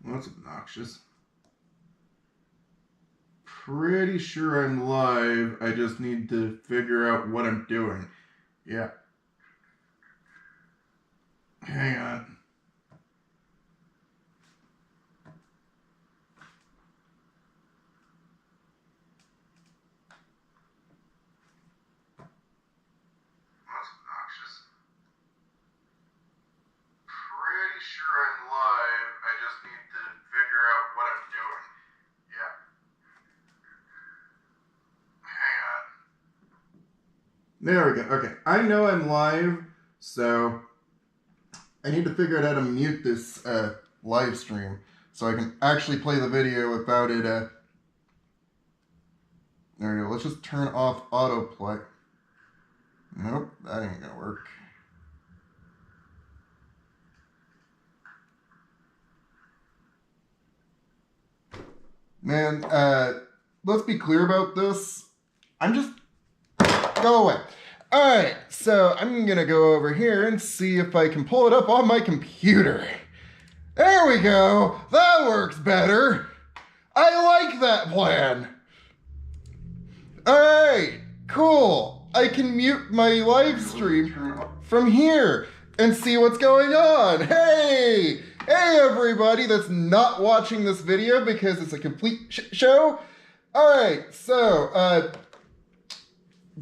Well, that's obnoxious. Pretty sure I'm live. I just need to figure out what I'm doing. Yeah. Hang on. That's obnoxious. Pretty sure I'm live. I just need to figure out what I'm doing. Yeah. Hang on. There we go. Okay. I know I'm live, so I need to figure out how to mute this live stream so I can actually play the video without it. There we go. Let's just turn off autoplay. Nope, that ain't gonna work. Man, let's be clear about this. Go away. Alright, so I'm gonna go over here and see if I can pull it up on my computer. There we go. That works better. I like that plan. Alright, cool. I can mute my live stream from here and see what's going on. Hey! Hey everybody that's not watching this video because it's a complete show. Alright, so,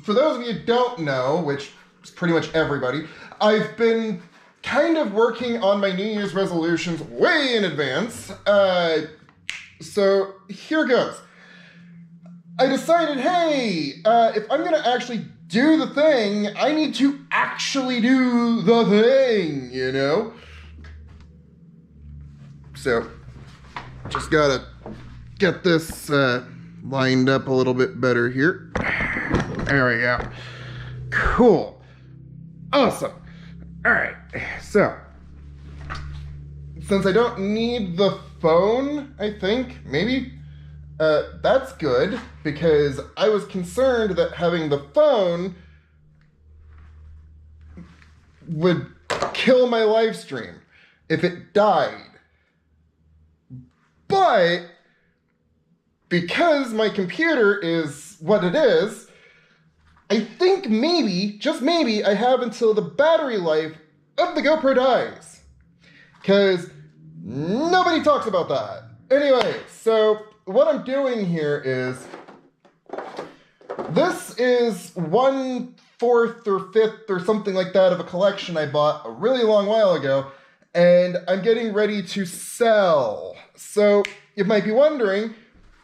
for those of you who don't know, which is pretty much everybody, I've been kind of working on my New Year's resolutions way in advance. So here goes. I decided, hey, if I'm gonna actually do the thing, I need to actually do the thing, you know? So, just gotta get this lined up a little bit better here. There we go. Cool. Awesome. All right. So, since I don't need the phone, I think, maybe, that's good, because I was concerned that having the phone would kill my live stream if it died. But because my computer is what it is, I think maybe, just maybe, I have until the battery life of the GoPro dies. Because nobody talks about that. Anyway, so what I'm doing here is, this is 1/4 or 5th or something like that of a collection I bought a really long while ago, and I'm getting ready to sell. So you might be wondering,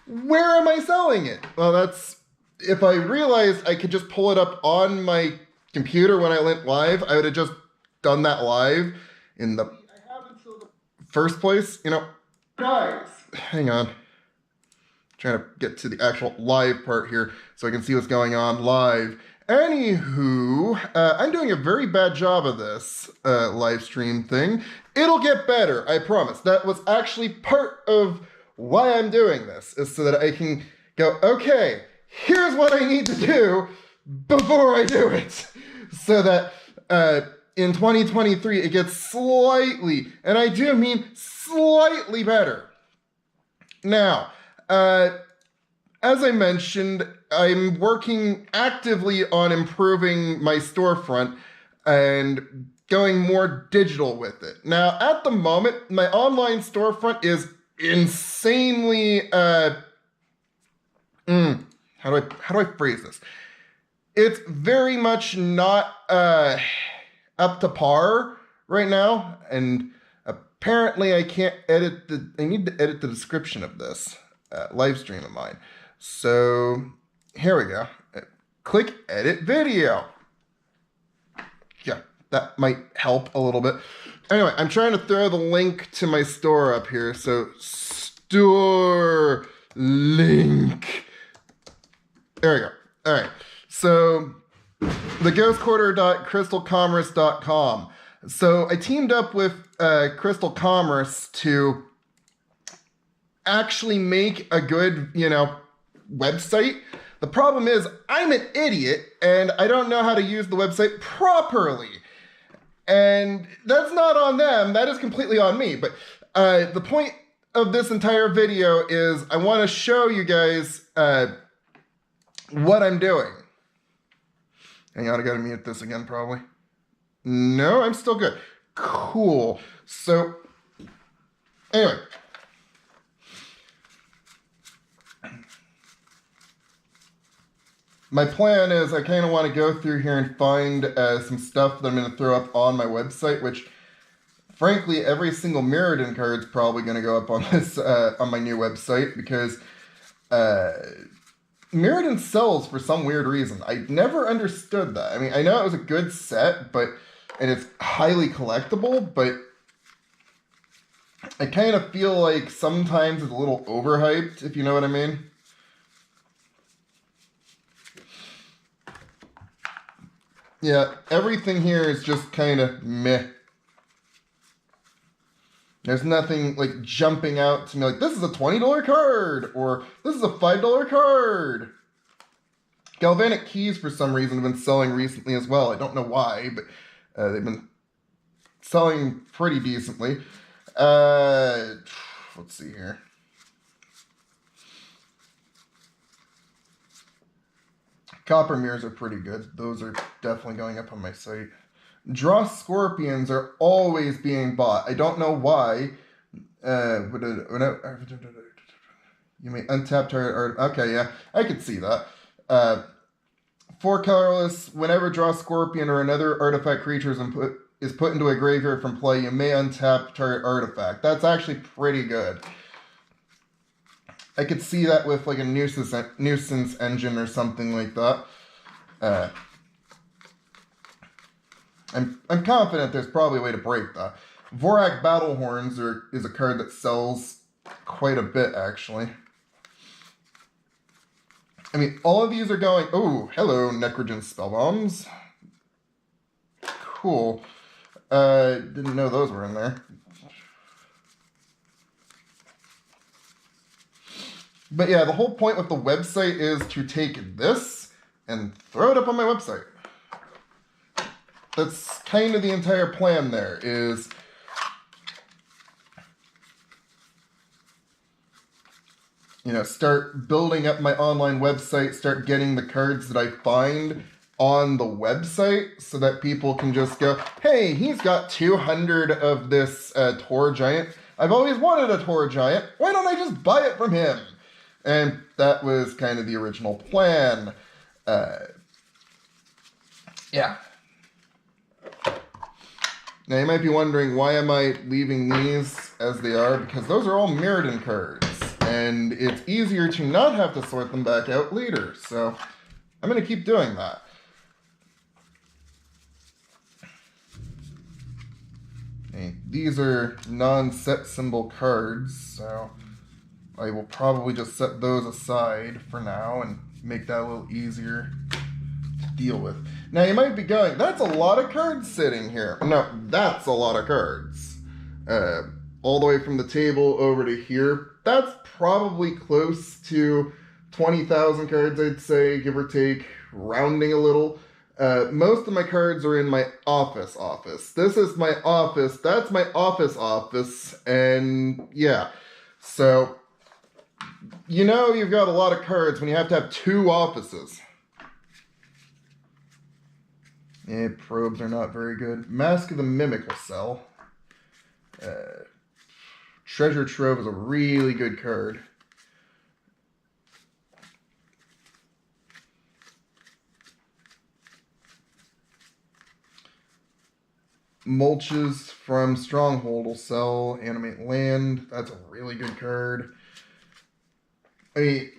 where am I selling it? Well, that's, if I realized I could just pull it up on my computer when I went live, I would have just done that live in the first place, you know. Guys, hang on. Trying to get to the actual live part here so I can see what's going on live. Anywho, I'm doing a very bad job of this live stream thing. It'll get better, I promise. That was actually part of why I'm doing this, is so that I can go, okay, here's what I need to do before I do it. So that in 2023, it gets slightly, and I do mean slightly better. Now, as I mentioned, I'm working actively on improving my storefront and going more digital with it. Now, at the moment, my online storefront is insanely, how do I phrase this? It's very much not up to par right now, and apparently I can't edit I need to edit the description of this live stream of mine. So here we go. Click edit video. Yeah, that might help a little bit. Anyway, I'm trying to throw the link to my store up here. So store link. There we go. All right. So theghostquarter.crystalcommerce.com. So I teamed up with Crystal Commerce to actually make a good, website. The problem is I'm an idiot and I don't know how to use the website properly. And that's not on them. That is completely on me. But the point of this entire video is I want to show you guys what I'm doing. Hang on, I gotta mute this again probably. No, I'm still good. Cool. So, anyway. My plan is I kind of want to go through here and find some stuff that I'm going to throw up on my website, which, frankly, every single Mirrodin card is probably going to go up on this on my new website, because Mirrodin sells for some weird reason. I never understood that. I mean, I know it was a good set, and it's highly collectible, but I kind of feel like sometimes it's a little overhyped, if you know what I mean. Yeah, everything here is just kind of meh. There's nothing like jumping out to me like, this is a $20 card, or this is a $5 card. Galvanic Keys, for some reason, have been selling recently as well. I don't know why, but they've been selling pretty decently. Let's see here. Copper mirrors are pretty good. Those are definitely going up on my site. Draw Scorpions are always being bought. I don't know why. You may untap target art. Okay, yeah, I could see that. 4 colorless. Whenever Draw Scorpion or another artifact creature is put into a graveyard from play, you may untap target artifact. That's actually pretty good. I could see that with like a nuisance engine or something like that. I'm confident there's probably a way to break that. Vorak Battlehorns is a card that sells quite a bit, actually. I mean, all of these are going... Oh, hello, Necrogen Spellbombs. Cool. Didn't know those were in there. But yeah, the whole point with the website is to take this and throw it up on my website. That's kind of the entire plan there, is start building up my online website, start getting the cards that I find on the website so that people can just go, hey, he's got 200 of this Tor Giant. I've always wanted a Tor Giant. Why don't I just buy it from him? And that was kind of the original plan. Yeah. Now you might be wondering, why am I leaving these as they are? Because those are all Mirrodin cards. And it's easier to not have to sort them back out later. So I'm going to keep doing that. Okay, these are non-set symbol cards, so I will probably just set those aside for now and make that a little easier to deal with. Now you might be going, that's a lot of cards sitting here. No, that's a lot of cards. All the way from the table over to here. That's probably close to 20,000 cards, I'd say, give or take, rounding a little. Most of my cards are in my office. This is my office. That's my office. And yeah, so you've got a lot of cards when you have to have 2 offices. Yeah, probes are not very good. Mask of the Mimic will sell. Treasure Trove is a really good card. Mulches from Stronghold will sell. Animate Land, that's a really good card. I mean,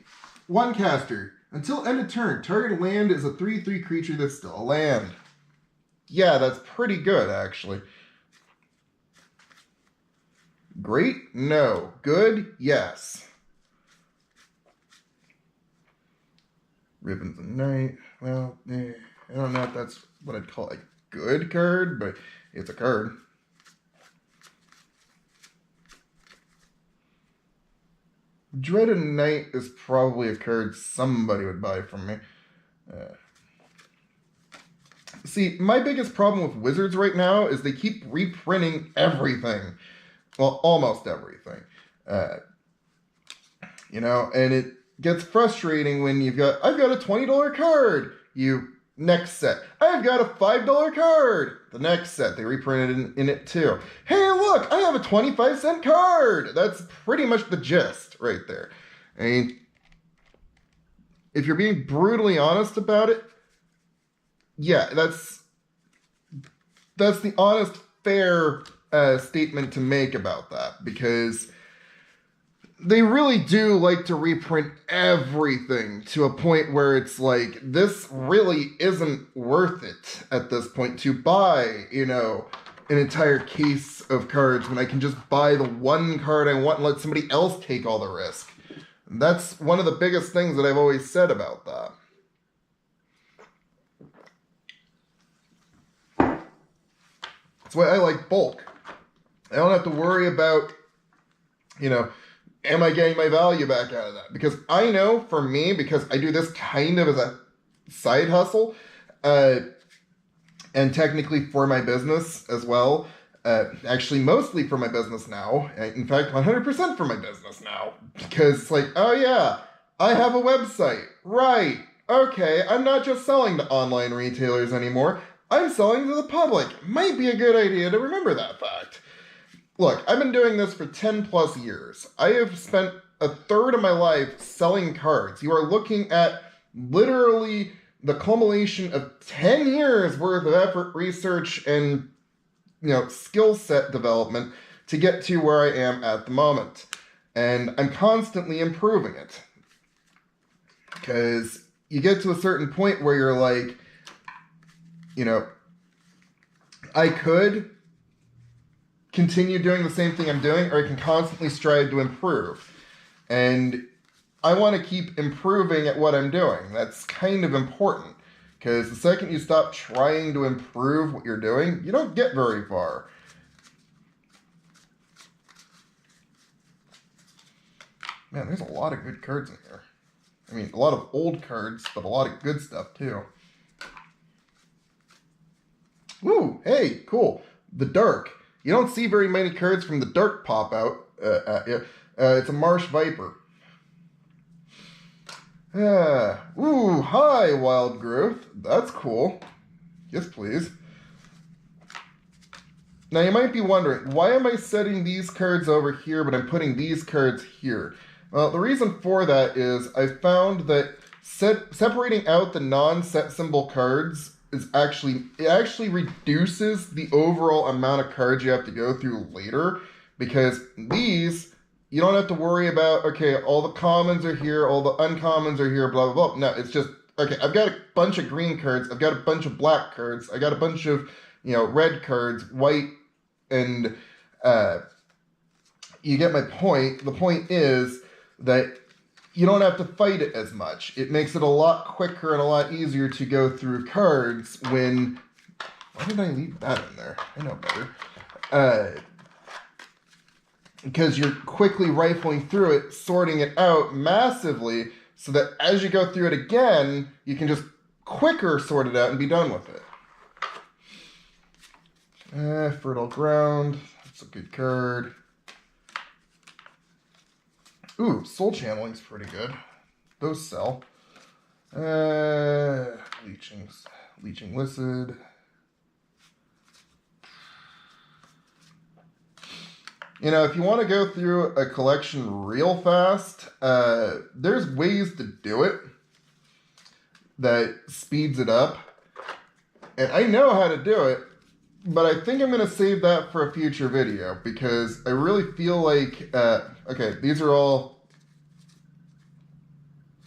1 caster. Until end of turn, target land is a 3/3 creature that's still a land. Yeah, that's pretty good, actually. Great? No. Good? Yes. Ribbons of Night. Well, I don't know if that's what I'd call a good card, but it's a card. Dreaded Night is probably a card somebody would buy from me. See, my biggest problem with Wizards right now is they keep reprinting everything. Well, almost everything. Uh, and it gets frustrating when I've got a $20 card. Next set. I've got a $5 card. The next set, they reprinted in it too. Hey, look, I have a 25-cent card. That's pretty much the gist right there. I mean, if you're being brutally honest about it, yeah, that's the honest, fair statement to make about that, because they really do like to reprint everything to a point where it's like, this really isn't worth it at this point to buy, an entire case of cards when I can just buy the one card I want and let somebody else take all the risk. That's one of the biggest things that I've always said about that. That's why I like bulk. I don't have to worry about, am I getting my value back out of that? Because I know for me, because I do this kind of as a side hustle, and technically for my business as well, actually mostly for my business now, in fact 100% for my business now, because it's like, oh yeah, I have a website, right, okay, I'm not just selling to online retailers anymore, I'm selling to the public. Might be a good idea to remember that fact. Look, I've been doing this for 10 plus years. I have spent a third of my life selling cards. You are looking at literally the culmination of 10 years worth of effort, research, and skill set development to get to where I am at the moment. And I'm constantly improving it. Because you get to a certain point where you're like, I could continue doing the same thing I'm doing, or I can constantly strive to improve. And I want to keep improving at what I'm doing. That's kind of important, because the second you stop trying to improve what you're doing, you don't get very far. Man, there's a lot of good cards in here. I mean, a lot of old cards, but a lot of good stuff too. Ooh, hey, cool. The Dark. You don't see very many cards from the Dark pop out at you. It's a Marsh Viper. Ooh, hi, Wild Growth. That's cool. Yes, please. Now, you might be wondering, why am I setting these cards over here, but I'm putting these cards here? Well, the reason for that is I found that separating out the non-set symbol cards actually reduces the overall amount of cards you have to go through later, because these, you don't have to worry about, okay, all the commons are here, all the uncommons are here, blah, blah, blah. No, it's just, okay, I've got a bunch of green cards, I've got a bunch of black cards, I got a bunch of, red cards, white, and you get my point. The point is that you don't have to fight it as much. It makes it a lot quicker and a lot easier to go through cards when... Why did I leave that in there? I know better. Because you're quickly rifling through it, sorting it out massively, so that as you go through it again, you can just quicker sort it out and be done with it. Fertile Ground. That's a good card. Ooh, Soul Channeling's pretty good. Those sell. Leeching Lizard. If you want to go through a collection real fast, there's ways to do it that speeds it up. And I know how to do it, but I think I'm going to save that for a future video, because I really feel like, okay, these are all,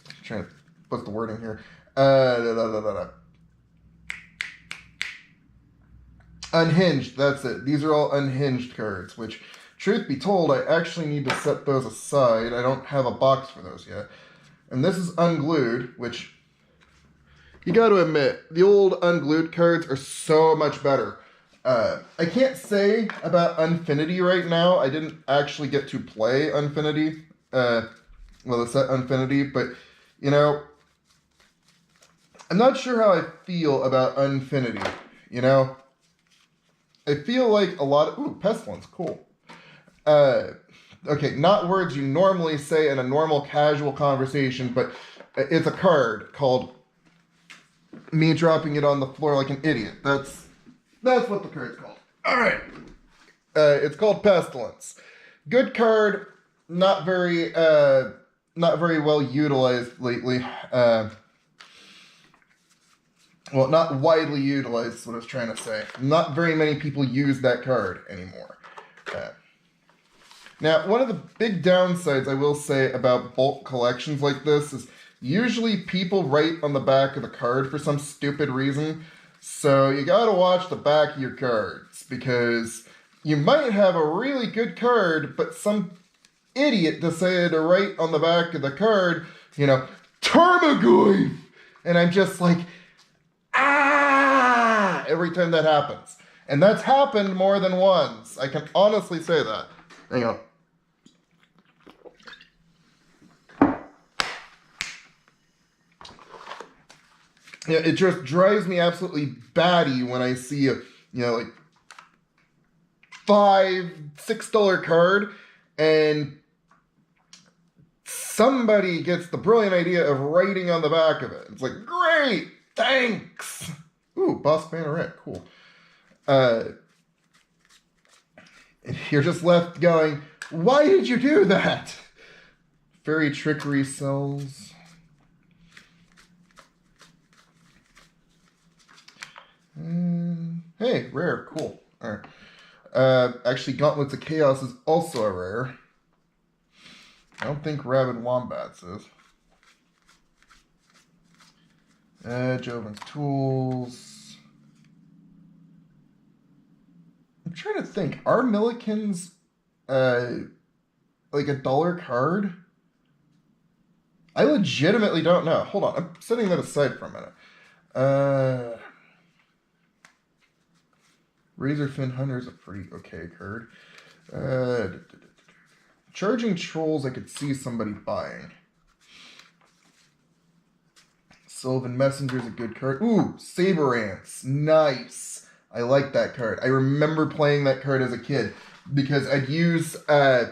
I'm trying to put the wording here, unhinged, that's it. These are all unhinged cards, which, truth be told, I actually need to set those aside. I don't have a box for those yet. And this is unglued, which, you got to admit, the old unglued cards are so much better. I can't say about Unfinity right now. I didn't actually get to play Unfinity, the set Unfinity, but, I'm not sure how I feel about Unfinity, I feel like a lot of... Ooh, Pestilence, cool. okay, not words you normally say in a normal casual conversation, but it's a card called me dropping it on the floor like an idiot. That's what the card's called. All right. It's called Pestilence. Good card, not very well utilized lately. Well, not widely utilized is what I was trying to say. Not very many people use that card anymore. Now, one of the big downsides I will say about bulk collections like this is usually people write on the back of the card for some stupid reason. So you gotta watch the back of your cards, because you might have a really good card, but some idiot decided to write on the back of the card, Tarmogoyf! And I'm just like, every time that happens. And that's happened more than once. I can honestly say that. Hang on. Yeah, it just drives me absolutely batty when I see a, like $5, $6 card and somebody gets the brilliant idea of writing on the back of it. It's like, great, thanks. Ooh, Boss Banneret, cool. You're just left going, why did you do that? Fairy Trickery Cells. Hey, rare, cool. All right. Actually, Gauntlets of Chaos is also a rare. I don't think Rabid Wombats is. Joven's Tools. I'm trying to think. Are Millikins like $1 card? I legitimately don't know. Hold on. I'm setting that aside for a minute. Razorfin Hunter is a pretty okay card. Charging Trolls I could see somebody buying. Sylvan Messenger is a good card. Ooh, Saber Ants. Nice. I like that card. I remember playing that card as a kid because I'd use, I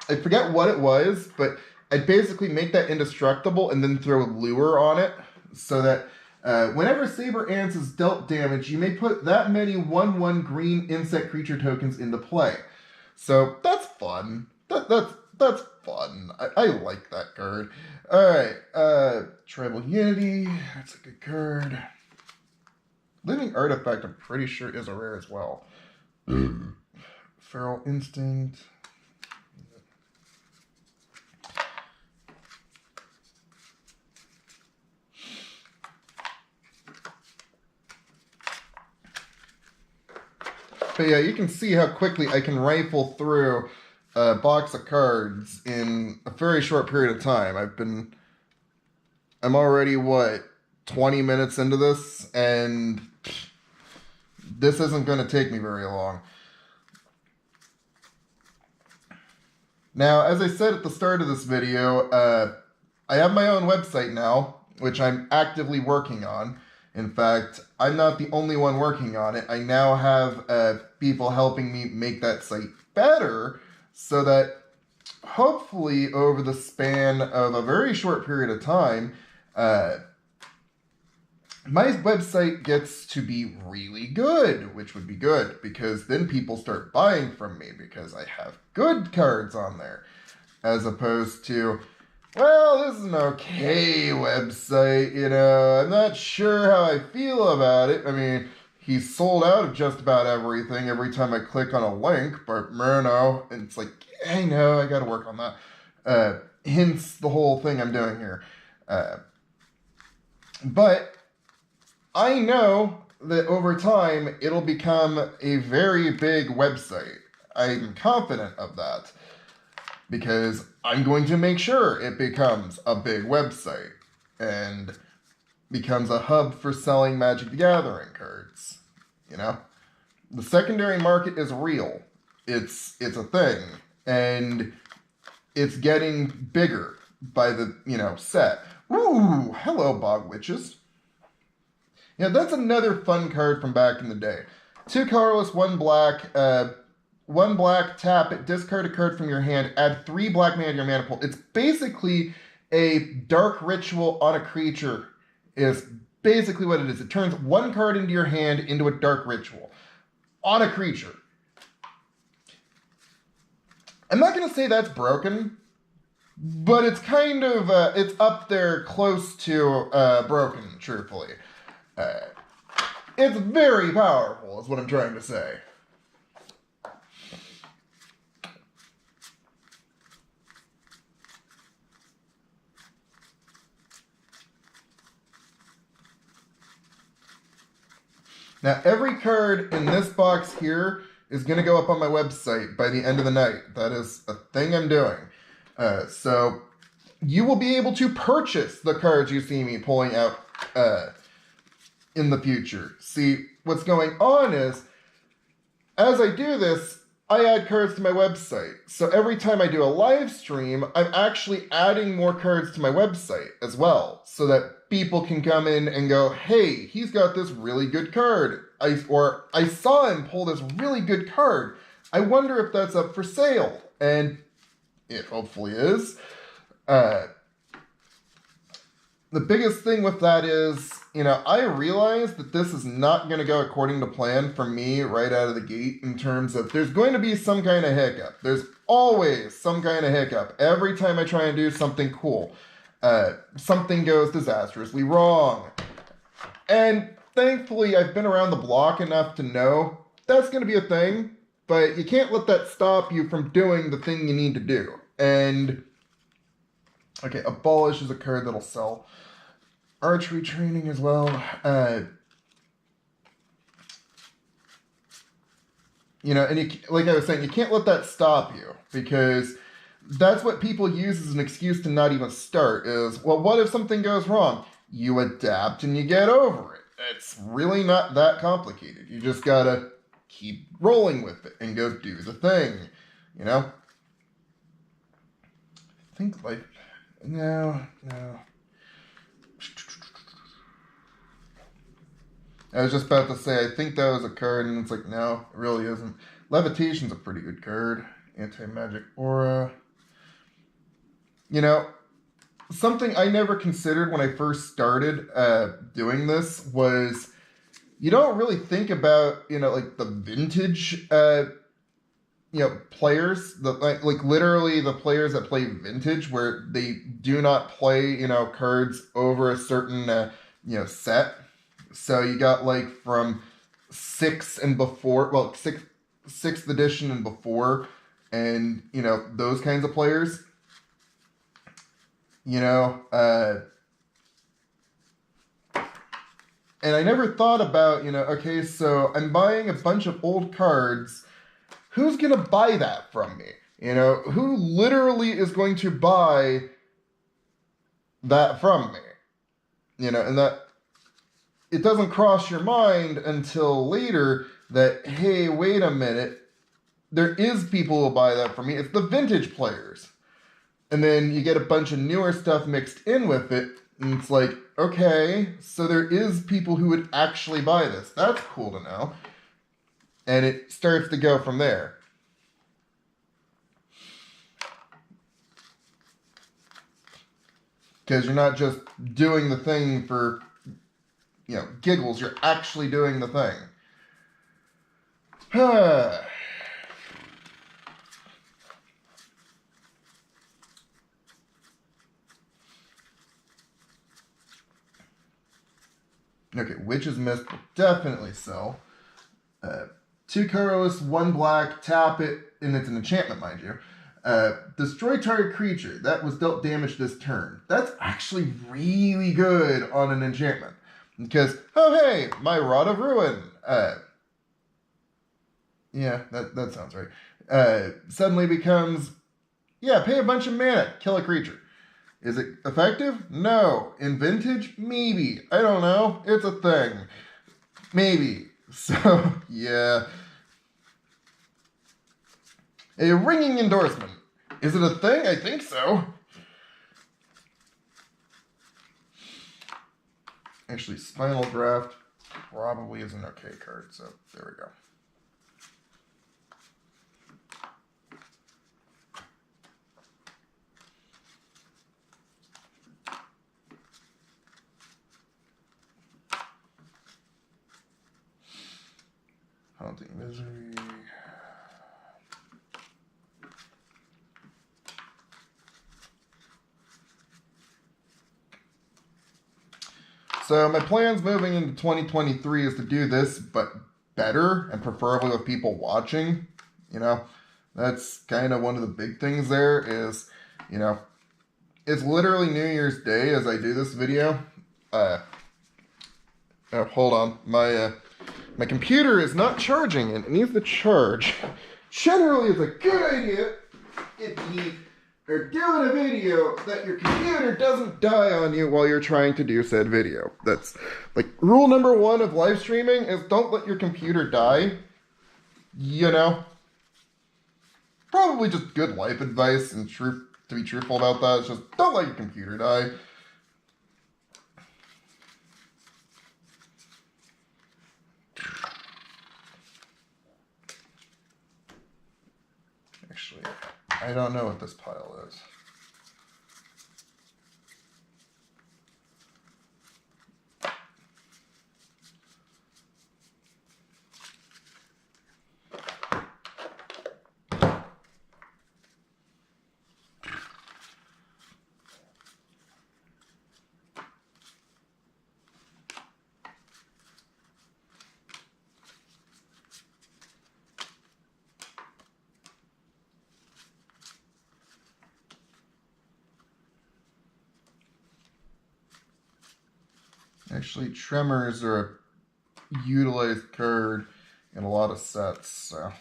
forget what it was, but I'd basically make that indestructible and then throw a lure on it so that whenever Saber Ants is dealt damage, you may put that many 1/1 green insect creature tokens into play. So that's fun. That's fun. I like that card. Alright, Tribal Unity, that's a good card. Living Artifact, I'm pretty sure is a rare as well. Feral Instinct. But yeah, you can see how quickly I can rifle through a box of cards in a very short period of time. I'm already, 20 minutes into this, and this isn't going to take me very long. Now, as I said at the start of this video, I have my own website now, which I'm actively working on. In fact, I'm not the only one working on it. I now have people helping me make that site better so that hopefully over the span of a very short period of time, my website gets to be really good, which would be good because then people start buying from me because I have good cards on there as opposed to, well, this is an okay website, I'm not sure how I feel about it. I mean, he's sold out of just about everything every time I click on a link, but no, and it's like, I know, I gotta work on that. Hence the whole thing I'm doing here. But I know that over time, it'll become a very big website. I'm confident of that. Because I'm going to make sure it becomes a big website and becomes a hub for selling Magic the Gathering cards. The secondary market is real. It's a thing, and it's getting bigger by the set. Ooh, hello, Bog Witches. Yeah, that's another fun card from back in the day. 2 colorless, 1 black. 1 black, tap it, discard a card from your hand, add 3 black mana to your mana pool. It's basically a dark ritual on a creature, is basically what it is. It turns 1 card into your hand into a dark ritual on a creature. I'm not going to say that's broken, but it's kind of, it's up there close to broken, truthfully. It's very powerful, is what I'm trying to say. Now, every card in this box here is going to go up on my website by the end of the night. That is a thing I'm doing. So you will be able to purchase the cards you see me pulling out in the future. See, what's going on is, as I do this, I add cards to my website. So every time I do a live stream, I'm actually adding more cards to my website as well, so that people can come in and go, hey, he's got this really good card. I saw him pull this really good card. I wonder if that's up for sale. And it hopefully is. The biggest thing with that is, I realize that this is not going to go according to plan for me right out of the gate, in terms of there's going to be some kind of hiccup. There's always some kind of hiccup. Every time I try and do something cool, something goes disastrously wrong. And thankfully, I've been around the block enough to know that's going to be a thing, but you can't let that stop you from doing the thing you need to do. And, okay, Abolish is a card that'll sell. Archery training as well. And like I was saying, you can't let that stop you, because that's what people use as an excuse to not even start is, well, what if something goes wrong? You adapt and you get over it. It's really not that complicated. You just gotta keep rolling with it and go do the thing, I think no. I was just about to say, I think that was a card, and it's like, no, it really isn't. Levitation's a pretty good card. Anti-magic aura. Something I never considered when I first started doing this was, you don't really think about, like the vintage, players, like literally the players that play vintage, where they do not play, cards over a certain, set. So you got like from 6 and before, well, 6th edition and before, and, those kinds of players. And I never thought about, okay, so I'm buying a bunch of old cards. Who's going to buy that from me? Who literally is going to buy that from me? And that it doesn't cross your mind until later that, hey, wait a minute, there is people who will buy that from me. It's the vintage players. And then you get a bunch of newer stuff mixed in with it, and it's like, okay, so there is people who would actually buy this. That's cool to know. And it starts to go from there. Because you're not just doing the thing for, giggles. You're actually doing the thing. Okay, Witch's Mist will definitely sell. 2 colorless, 1 black, tap it, and it's an enchantment, mind you. Destroy target creature that was dealt damage this turn. That's actually really good on an enchantment. Because, oh hey, my Rod of Ruin. Yeah, that sounds right. Suddenly becomes, pay a bunch of mana, kill a creature. Is it effective? No. In vintage? Maybe. I don't know. It's a thing. Maybe. So, yeah. A ringing endorsement. Is it a thing? I think so. Actually, Spinal Draft probably is an okay card, so there we go. Mounting misery. So my plans moving into 2023 is to do this, but better and preferably with people watching. You know, that's kind of one of the big things there is, you know, it's literally New Year's Day as I do this video. Hold on. My computer is not charging and it needs to charge. Generally, it's a good idea if you are doing a video that your computer doesn't die on you while you're trying to do said video. That's like rule number 1 of live streaming is don't let your computer die. You know? Probably just good life advice and to be truthful about that. It's just don't let your computer die. Actually, I don't know what this pile is. Actually, tremors are a utilized card in a lot of sets, so.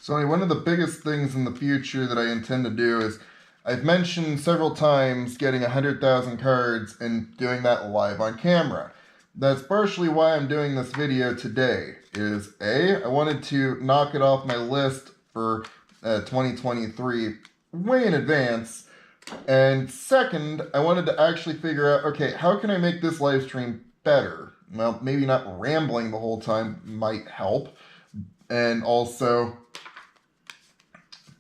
So one of the biggest things in the future that I intend to do is, I've mentioned several times getting 100,000 cards and doing that live on camera. That's partially why I'm doing this video today, is A, I wanted to knock it off my list for 2023 way in advance, and second, I wanted to actually figure out, okay, how can I make this live stream better? Well, maybe not rambling the whole time might help, and also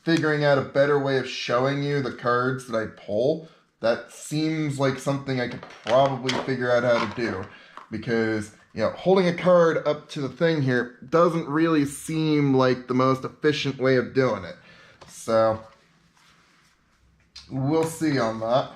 figuring out a better way of showing you the cards that I pull. That seems like something I could probably figure out how to do. Because, you know, holding a card up to the thing here doesn't really seem like the most efficient way of doing it. So, we'll see on that.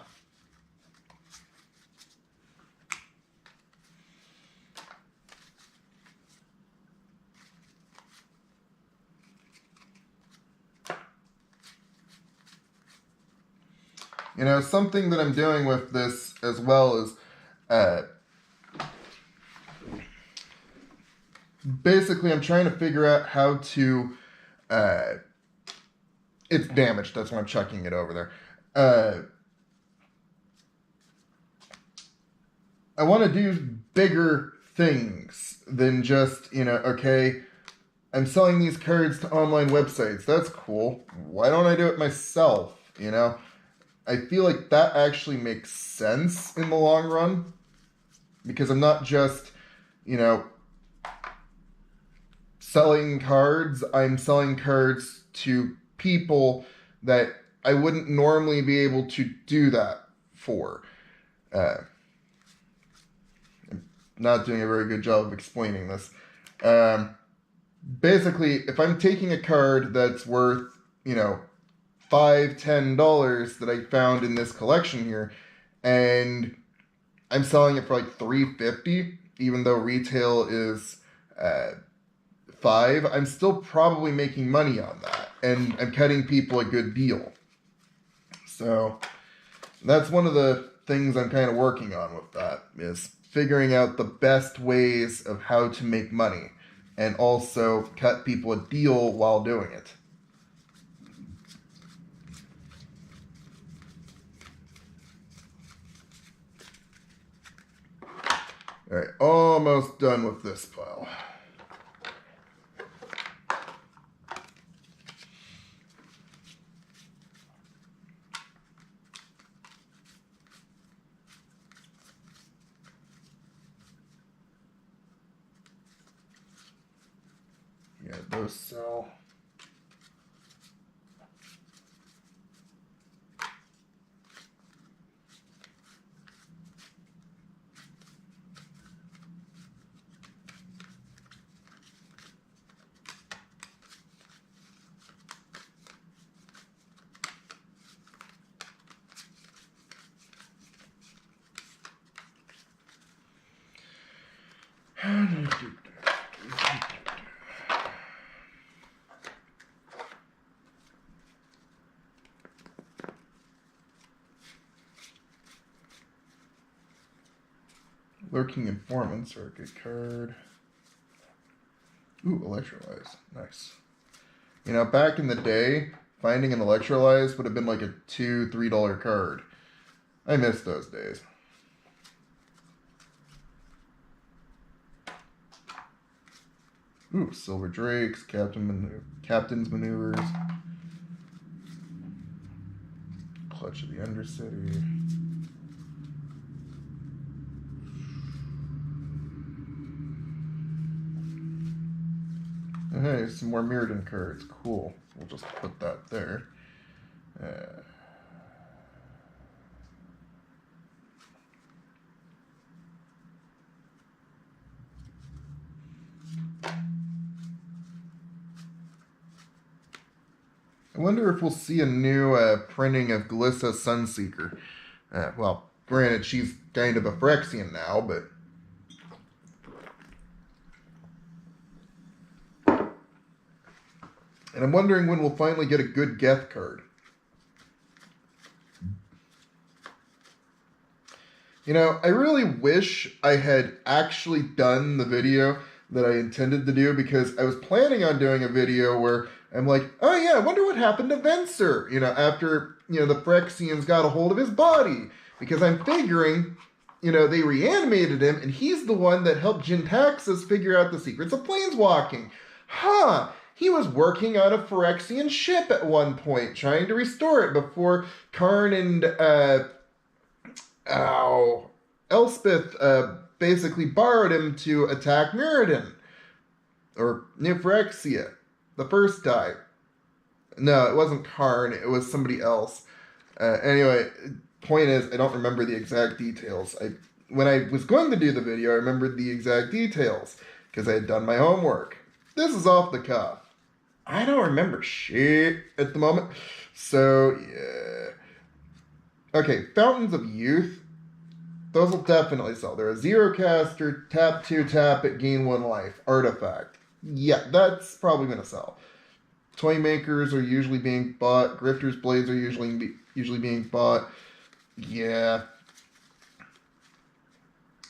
You know, something that I'm doing with this as well is, basically, I'm trying to figure out how to, it's damaged, that's why I'm chucking it over there. I want to do bigger things than just, you know, okay, I'm selling these cards to online websites, that's cool. Why don't I do it myself, you know? I feel like that actually makes sense in the long run, because I'm not just, you know, selling cards, I'm selling cards to people that I wouldn't normally be able to do that for. I'm not doing a very good job of explaining this. Basically, if I'm taking a card that's worth, you know, $5, $10 that I found in this collection here, and I'm selling it for like $3.50, even though retail is $5, I'm still probably making money on that, and I'm cutting people a good deal. So that's one of the things I'm kind of working on with that, is figuring out the best ways of how to make money and also cut people a deal while doing it. Alright, almost done with this pile. Yeah, those sell. Lurking Informants are a good card. Ooh, Electrolyze. Nice. You know, back in the day, finding an Electrolyze would have been like a $2, $3 card. I miss those days. Ooh, Silver Drakes, Captain's Maneuvers. Clutch of the Undercity. Hey, some more Mirrodin cards. Cool. We'll just put that there. I wonder if we'll see a new printing of Glissa Sunseeker. Well, granted, she's kind of a Phyrexian now, but... And I'm wondering when we'll finally get a good Geth card. You know, I really wish I had actually done the video that I intended to do, because I was planning on doing a video where I'm like, oh yeah, I wonder what happened to Venser, you know, after, you know, the Phyrexians got a hold of his body. Because I'm figuring, you know, they reanimated him, and he's the one that helped Jintaxis figure out the secrets of planeswalking. Huh. He was working on a Phyrexian ship at one point, trying to restore it before Karn and Elspeth basically borrowed him to attack Mirrodin. Or New Phyrexia. The first time. No, it wasn't Karn, it was somebody else. Anyway, point is, I don't remember the exact details. When I was going to do the video, I remembered the exact details, because I had done my homework. This is off the cuff. I don't remember shit at the moment. So, yeah. Okay, Fountains of Youth. Those will definitely sell. They're a 0-caster, tap 2, tap it, gain 1 life. Artifact. Yeah, that's probably going to sell. Toy Makers are usually being bought. Grifter's Blades are usually being bought. Yeah.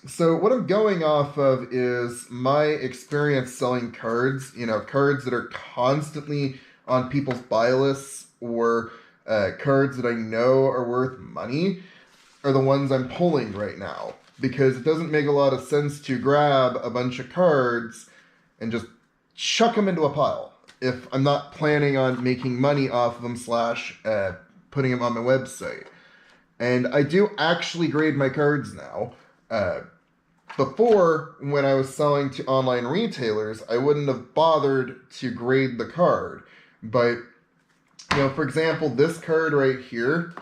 So what I'm going off of is my experience selling cards, you know, cards that are constantly on people's buy lists, or cards that I know are worth money, are the ones I'm pulling right now. Because it doesn't make a lot of sense to grab a bunch of cards and just chuck them into a pile if I'm not planning on making money off of them / putting them on my website. And I do actually grade my cards now. Before, when I was selling to online retailers, I wouldn't have bothered to grade the card. But, you know, for example, this card right here,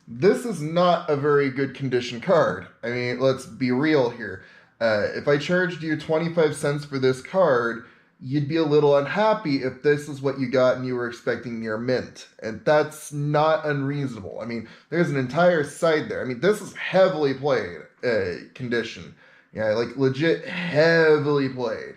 this is not a very good condition card. I mean, let's be real here. If I charged you 25 cents for this card, you'd be a little unhappy if this is what you got and you were expecting near mint. And that's not unreasonable. I mean, there's an entire side there. I mean, this is heavily played condition. Yeah, like legit heavily played.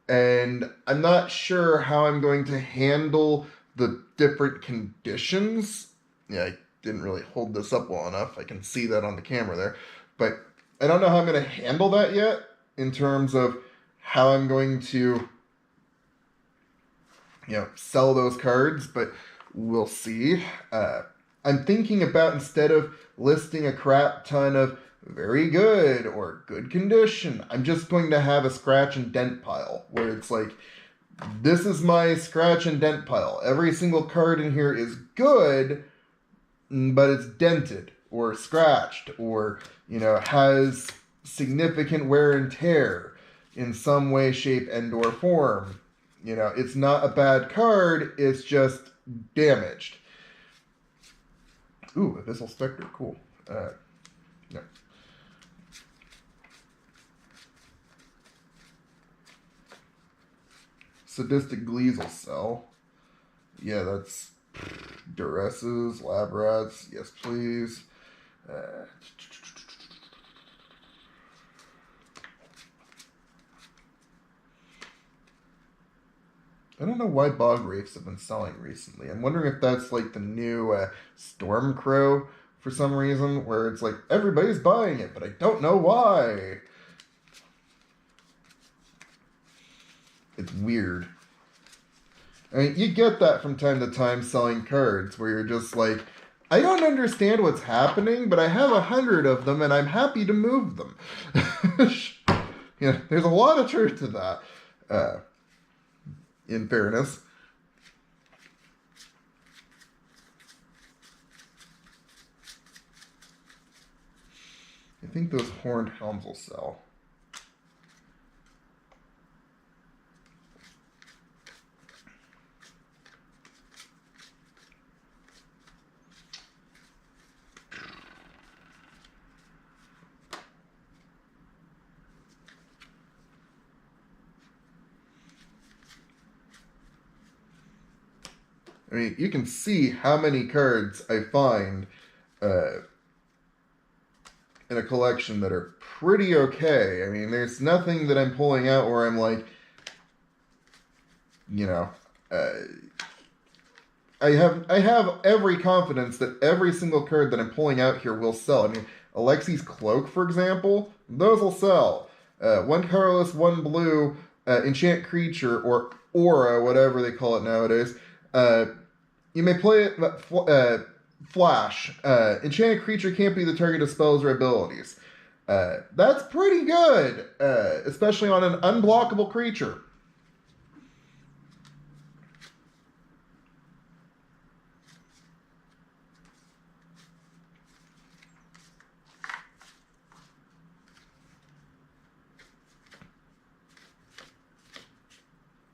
And I'm not sure how I'm going to handle the different conditions. Yeah, I didn't really hold this up well enough. I can see that on the camera there. But I don't know how I'm going to handle that yet in terms of how I'm going to, you know, sell those cards, but we'll see. I'm thinking about, instead of listing a crap ton of very good or good condition, I'm just going to have a scratch and dent pile where it's like, this is my scratch and dent pile. Every single card in here is good, but it's dented or scratched or, you know, has significant wear and tear in some way, shape, and or form. You know, it's not a bad card, it's just damaged. Ooh, Abyssal Spectre, cool. No. Sadistic Glees will sell. Yeah, that's Duresses, Lab Rats, yes please. I don't know why bog wraiths have been selling recently. I'm wondering if that's like the new storm crow for some reason, where it's like everybody's buying it, but I don't know why. It's weird. I mean, you get that from time to time selling cards, where you're just like, I don't understand what's happening, but I have 100 of them, and I'm happy to move them. There's a lot of truth to that. In fairness. I think those horned helms will sell. I mean, you can see how many cards I find in a collection that are pretty okay. I mean, there's nothing that I'm pulling out where I'm like, I have every confidence that every single card that I'm pulling out here will sell. I mean, Alexi's Cloak, for example, those will sell. One colorless, one blue, enchant creature, or aura, whatever they call it nowadays. You may play it flash. Enchanted creature can't be the target of spells or abilities. That's pretty good, especially on an unblockable creature.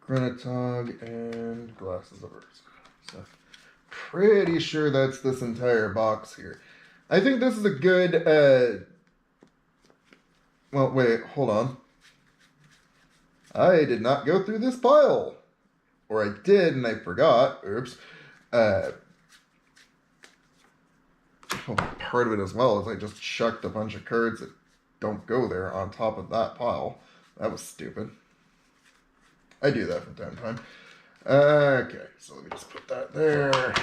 Granatog and Glasses of Urza. So, pretty sure that's this entire box here. I think this is a good, well, wait, hold on. I did not go through this pile. Or I did and I forgot. Oops. Part of it as well is I just chucked a bunch of cards that don't go there on top of that pile. That was stupid. I do that from time to time. Okay, so let me just put that there.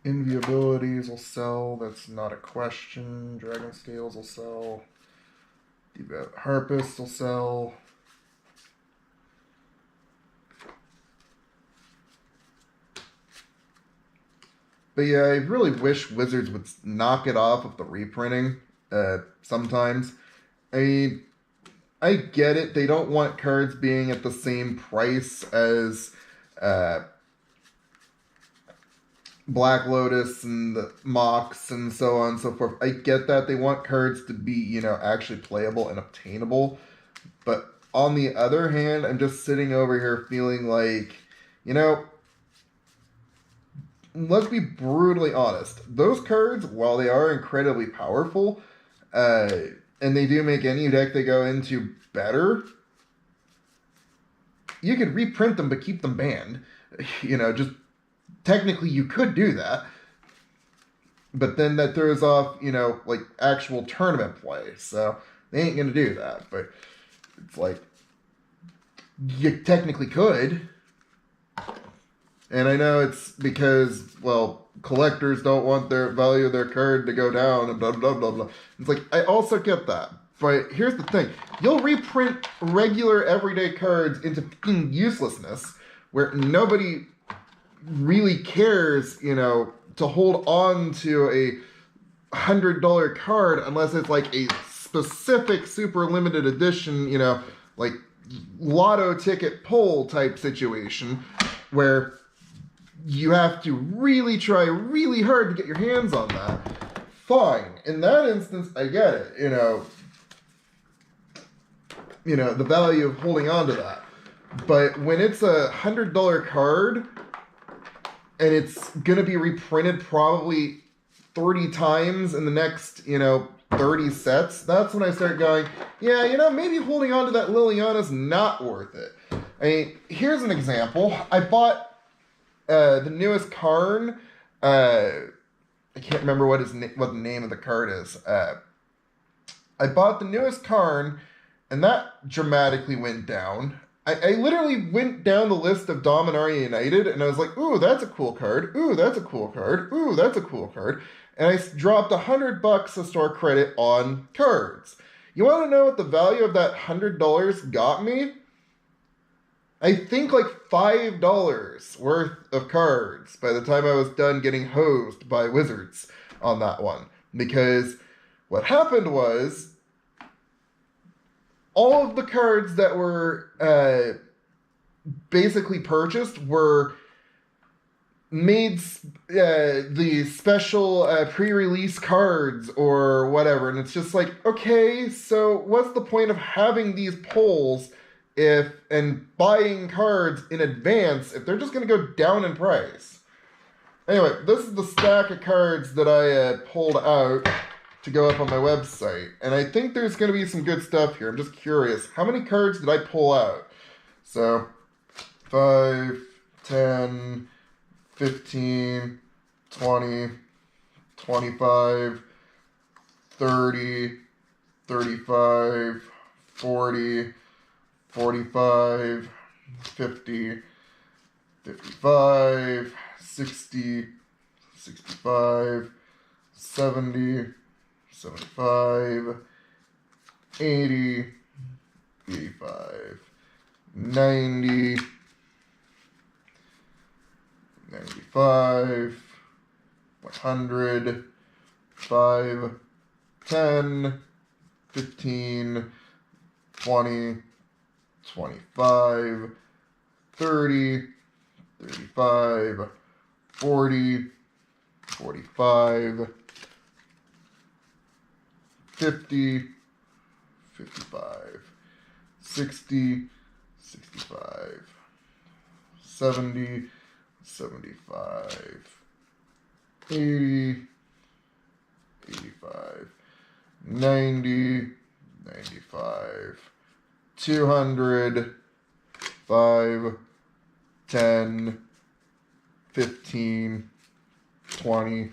Envy abilities will sell, that's not a question. Dragon Scales will sell. Devout Harpist will sell. But yeah, I really wish Wizards would knock it off of the reprinting sometimes. I mean, I get it. They don't want cards being at the same price as Black Lotus and the Mox and so on and so forth. I get that. They want cards to be, actually playable and obtainable. But on the other hand, I'm just sitting over here feeling like, let's be brutally honest. Those cards, while they are incredibly powerful, and they do make any deck they go into better, you could reprint them but keep them banned. Just technically you could do that. But then that throws off, like actual tournament play. So they ain't going to do that. But it's like, you technically could. And I know it's because, well, collectors don't want their value of their card to go down and blah, blah, blah, blah. It's like, I also get that. But here's the thing. You'll reprint regular everyday cards into uselessness where nobody really cares, to hold on to a $100 card unless it's like a specific super limited edition, like lotto ticket pull type situation where you have to really try really hard to get your hands on that. Fine. In that instance, I get it. The value of holding on to that. But when it's a $100 card and it's going to be reprinted probably 30 times in the next, 30 sets, that's when I start going, yeah, you know, maybe holding on to that Liliana's not worth it. I mean, here's an example. I bought the newest Karn. I can't remember what the name of the card is. I bought the newest Karn, and that dramatically went down. I literally went down the list of Dominaria United, and I was like, ooh, that's a cool card. Ooh, that's a cool card. Ooh, that's a cool card. And I dropped $100 of store credit on cards. You want to know what the value of that $100 got me? I think like $5 worth of cards by the time I was done getting hosed by Wizards on that one. Because what happened was, all of the cards that were basically purchased were made the special pre-release cards or whatever. And it's just like, okay, so what's the point of having these polls and buying cards in advance if they're just going to go down in price? Anyway, this is the stack of cards that I pulled out to go up on my website. And I think there's going to be some good stuff here. I'm just curious. How many cards did I pull out? So, 5, 10, 15, 20, 25, 30, 35, 40, 45, 50, 55, 60, 65, 70, 75, 80, 85, 90, 95, 100, 5, 10, 15, 20, 25, 30, 35, 40, 45, 50, 55, 60, 65, 70, 75, 80, 85, 90, 95, 200, 5, 10, 15, 20,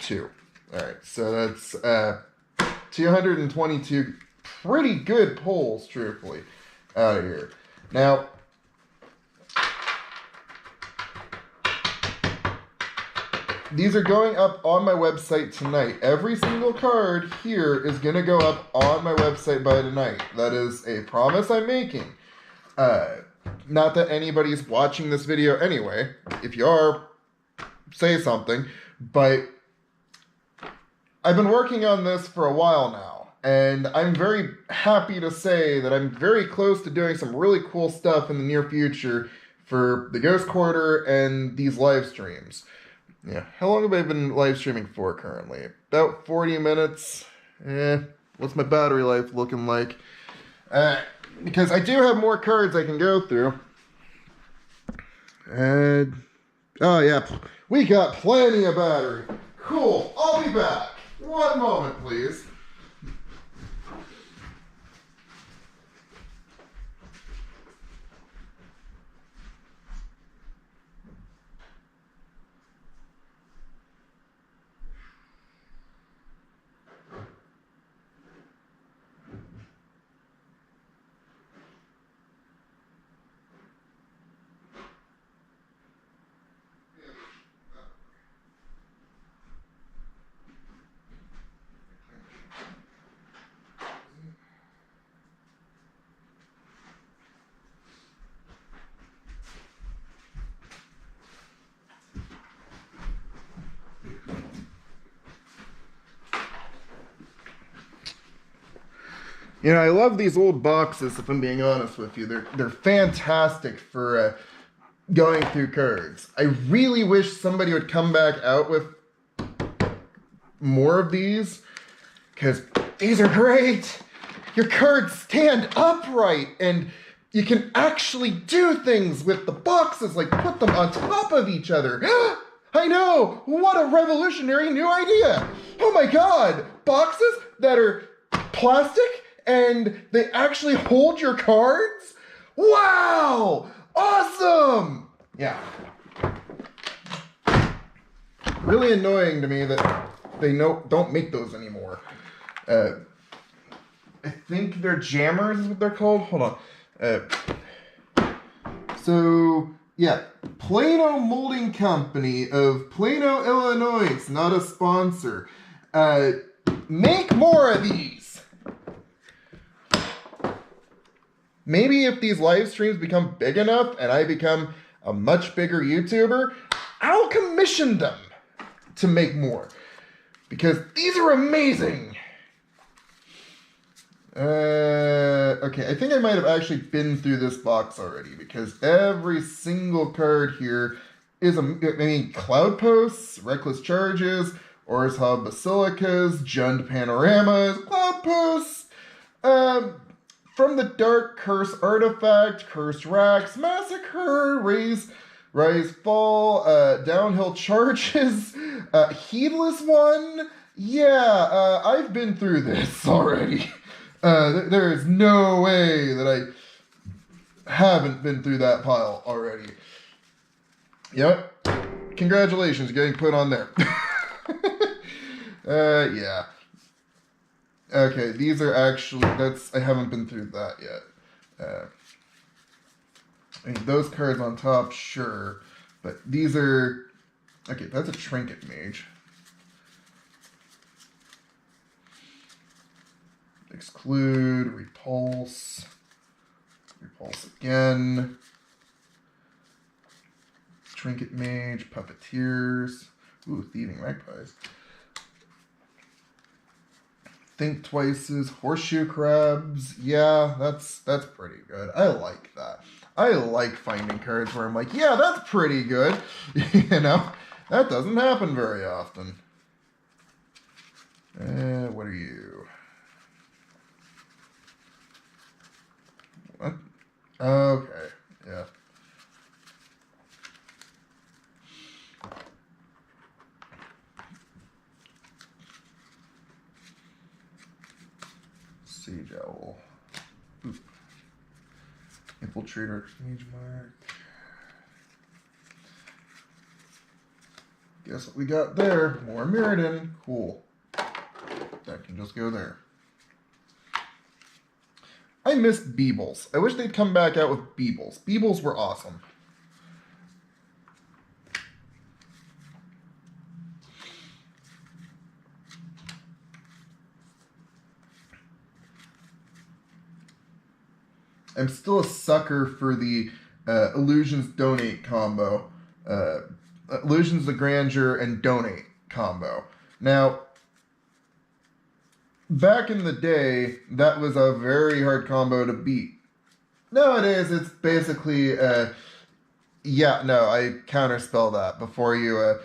2. All right, so that's 222 pretty good pulls, truthfully, out of here. Now, these are going up on my website tonight. Every single card here is going to go up on my website by tonight. That is a promise I'm making. Not that anybody's watching this video anyway. If you are, say something. But I've been working on this for a while now. And I'm very happy to say that I'm very close to doing some really cool stuff in the near future for the Ghost Quarter and these live streams. Yeah, how long have I been live streaming for currently? About 40 minutes. What's my battery life looking like? Because I do have more cards I can go through. And, oh yeah, we got plenty of battery. Cool, I'll be back. One moment, please. You know, I love these old boxes, if I'm being honest with you. They're fantastic for going through cards. I really wish somebody would come back out with more of these, because these are great. Your cards stand upright, and you can actually do things with the boxes, like put them on top of each other. I know! What a revolutionary new idea! Oh my god! Boxes that are plastic and they actually hold your cards? Wow! Awesome! Yeah. Really annoying to me that they don't make those anymore. I think they're jammers is what they're called. Hold on. So, yeah. Plano Molding Company of Plano, Illinois. It's not a sponsor. Make more of these. Maybe if these live streams become big enough and I become a much bigger YouTuber, I'll commission them to make more. Because these are amazing. Okay, I think I might have actually been through this box already because every single card here is Cloud Posts, Reckless Charges, Ors Hub Basilicas, Jund Panoramas, Cloud Posts, From the Dark, Curse Artifact, Cursed Racks, Massacre, Rise Fall, Downhill Charges, Heedless One. Yeah, I've been through this already. There is no way that I haven't been through that pile already. Yep. Congratulations, getting put on there. Yeah. Okay, these are actually, I haven't been through that yet. I mean, those cards on top, sure. But these are, okay, that's a Trinket Mage. Exclude, repulse again, Trinket Mage, Puppeteers, ooh, Thieving Magpies, Think Twice's, Horseshoe Crabs, yeah, that's pretty good. I like that. I like finding cards where I'm like, yeah, that's pretty good. You know, that doesn't happen very often. What are you? What? Okay, yeah. Siege Owl. Oop. Infiltrator, Siege Mark. Guess what we got there? More Mirrodin. Cool. That can just go there. I missed Beebles. I wish they'd come back out with Beebles. Beebles were awesome. I'm still a sucker for the Illusions Donate combo. Illusions of Grandeur and Donate combo. Now, back in the day, that was a very hard combo to beat. Nowadays, it's basically, yeah, no, I counterspell that before you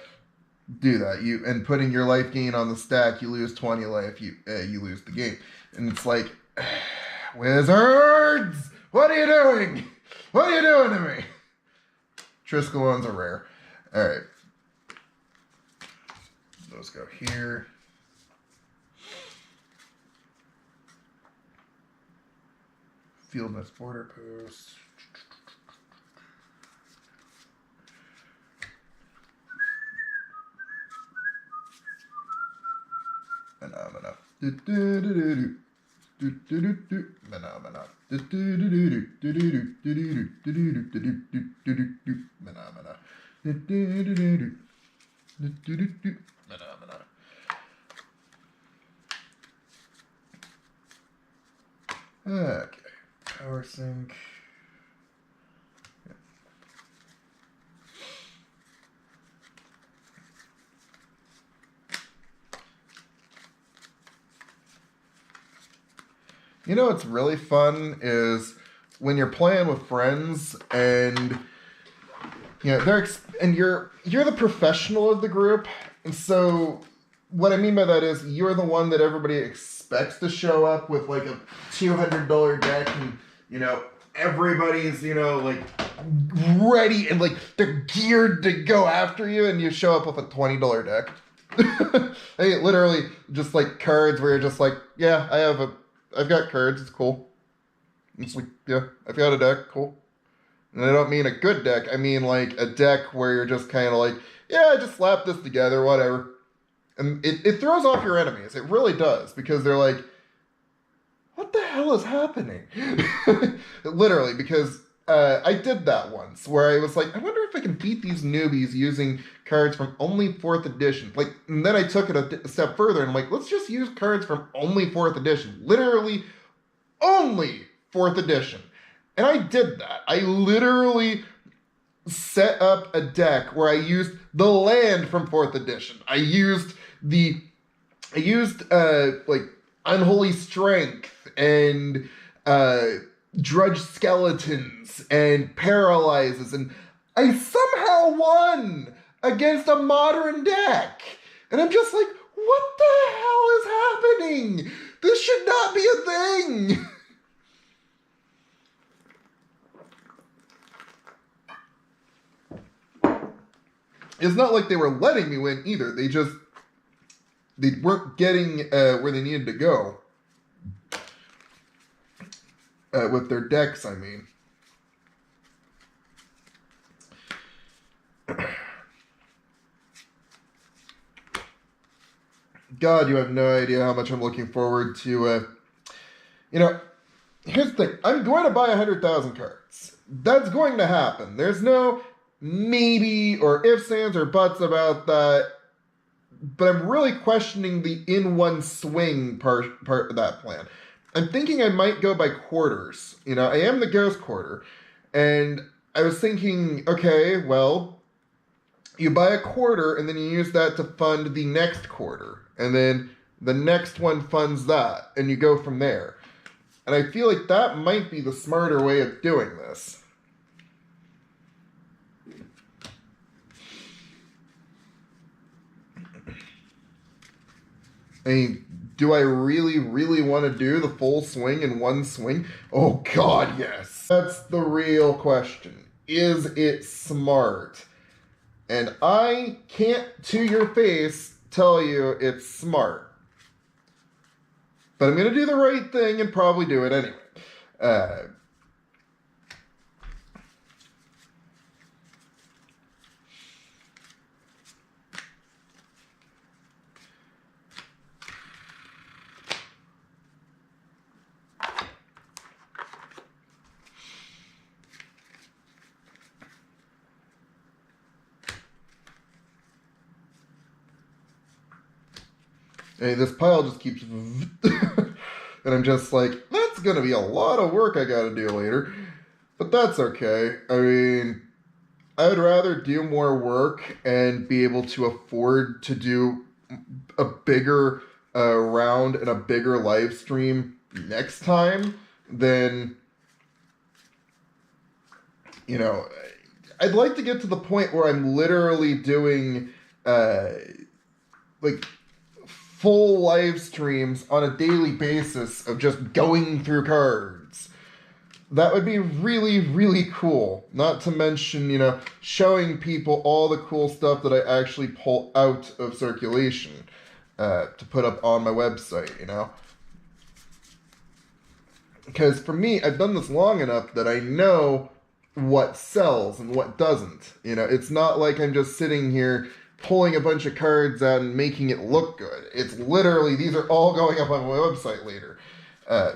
do that. And putting your life gain on the stack, you lose 20 life, you lose the game. And it's like, Wizards! What are you doing? What are you doing to me? Triscalones are rare. Alright. Those go here. Fieldness Border Post. Phenomena. Phenomena. Phenomena. Phenomena. Okay. Power Sync. You know what's really fun is when you're playing with friends and you know you're the professional of the group, and so what I mean by that is you're the one that everybody expects to show up with like a $200 deck, and you know everybody's like ready and like they're geared to go after you, and you show up with a $20 deck. Hey, literally just like cards where you're just like, yeah, I've got cards, it's cool. It's like, yeah, I've got a deck, cool. And I don't mean a good deck, I mean like a deck where you're just kind of like, yeah, just slap this together, whatever. And it throws off your enemies, it really does, because they're like, what the hell is happening? Literally, because I did that once, where I was like, I wonder if I can beat these newbies using cards from only 4th edition. Like, and then I took it a step further, and I'm like, let's just use cards from only 4th edition. Literally, only 4th edition. And I did that. I literally set up a deck where I used the land from 4th edition. I used like Unholy Strength and Drudge Skeletons and Paralyzes, and I somehow won against a modern deck. And I'm just like, what the hell is happening? This should not be a thing. It's not like they were letting me win either. They weren't getting where they needed to go. With their decks, I mean. God, you have no idea how much I'm looking forward to, here's the thing. I'm going to buy 100,000 cards. That's going to happen. There's no maybe or ifs, ands, or buts about that. But I'm really questioning the in one swing part of that plan. I'm thinking I might go by quarters. I am the ghost quarter. And I was thinking, okay, well, you buy a quarter and then you use that to fund the next quarter. And then the next one funds that. And you go from there. And I feel like that might be the smarter way of doing this. I mean, do I really, really want to do the full swing in one swing? Oh, God, yes. That's the real question. Is it smart? And I can't, to your face, tell you it's smart. But I'm going to do the right thing and probably do it anyway. Hey, this pile just keeps... and I'm just like, that's going to be a lot of work I got to do later. But that's okay. I mean, I would rather do more work and be able to afford to do a bigger round and a bigger live stream next time than... I'd like to get to the point where I'm literally doing, full live streams on a daily basis of just going through cards. That would be really, really cool. Not to mention, showing people all the cool stuff that I actually pull out of circulation to put up on my website, Because for me, I've done this long enough that I know what sells and what doesn't. It's not like I'm just sitting here pulling a bunch of cards out and making it look good. It's literally, these are all going up on my website later.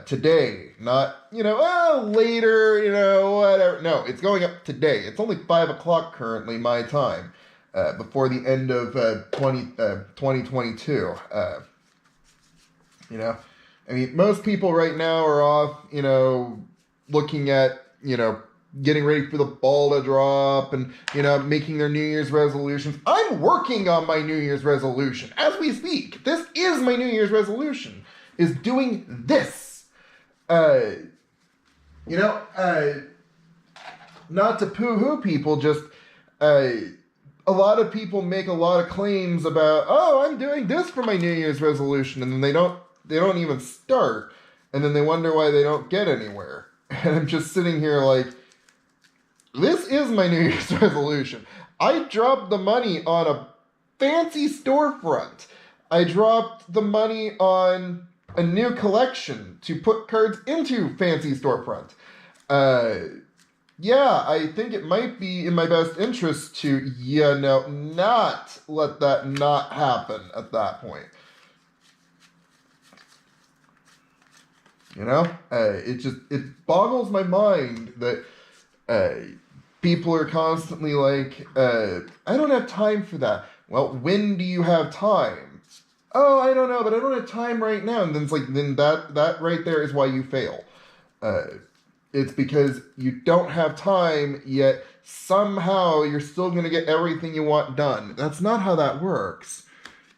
Today, not, later, whatever. No, it's going up today. It's only 5 o'clock currently, my time, before the end of 2022. I mean, most people right now are off, looking at, getting ready for the ball to drop and, making their New Year's resolutions. I'm working on my New Year's resolution as we speak. This is my New Year's resolution, is doing this. Not to poo-hoo people, just, a lot of people make a lot of claims about, oh, I'm doing this for my New Year's resolution, and then they don't even start, and then they wonder why they don't get anywhere. And I'm just sitting here like, this is my New Year's resolution. I dropped the money on a fancy storefront. I dropped the money on a new collection to put cards into fancy storefront. Yeah, I think it might be in my best interest to, not let that not happen at that point. It boggles my mind that people are constantly like, I don't have time for that. Well, when do you have time? Oh, I don't know, but I don't have time right now. And then it's like, then that right there is why you fail. It's because you don't have time, yet somehow you're still going to get everything you want done. That's not how that works.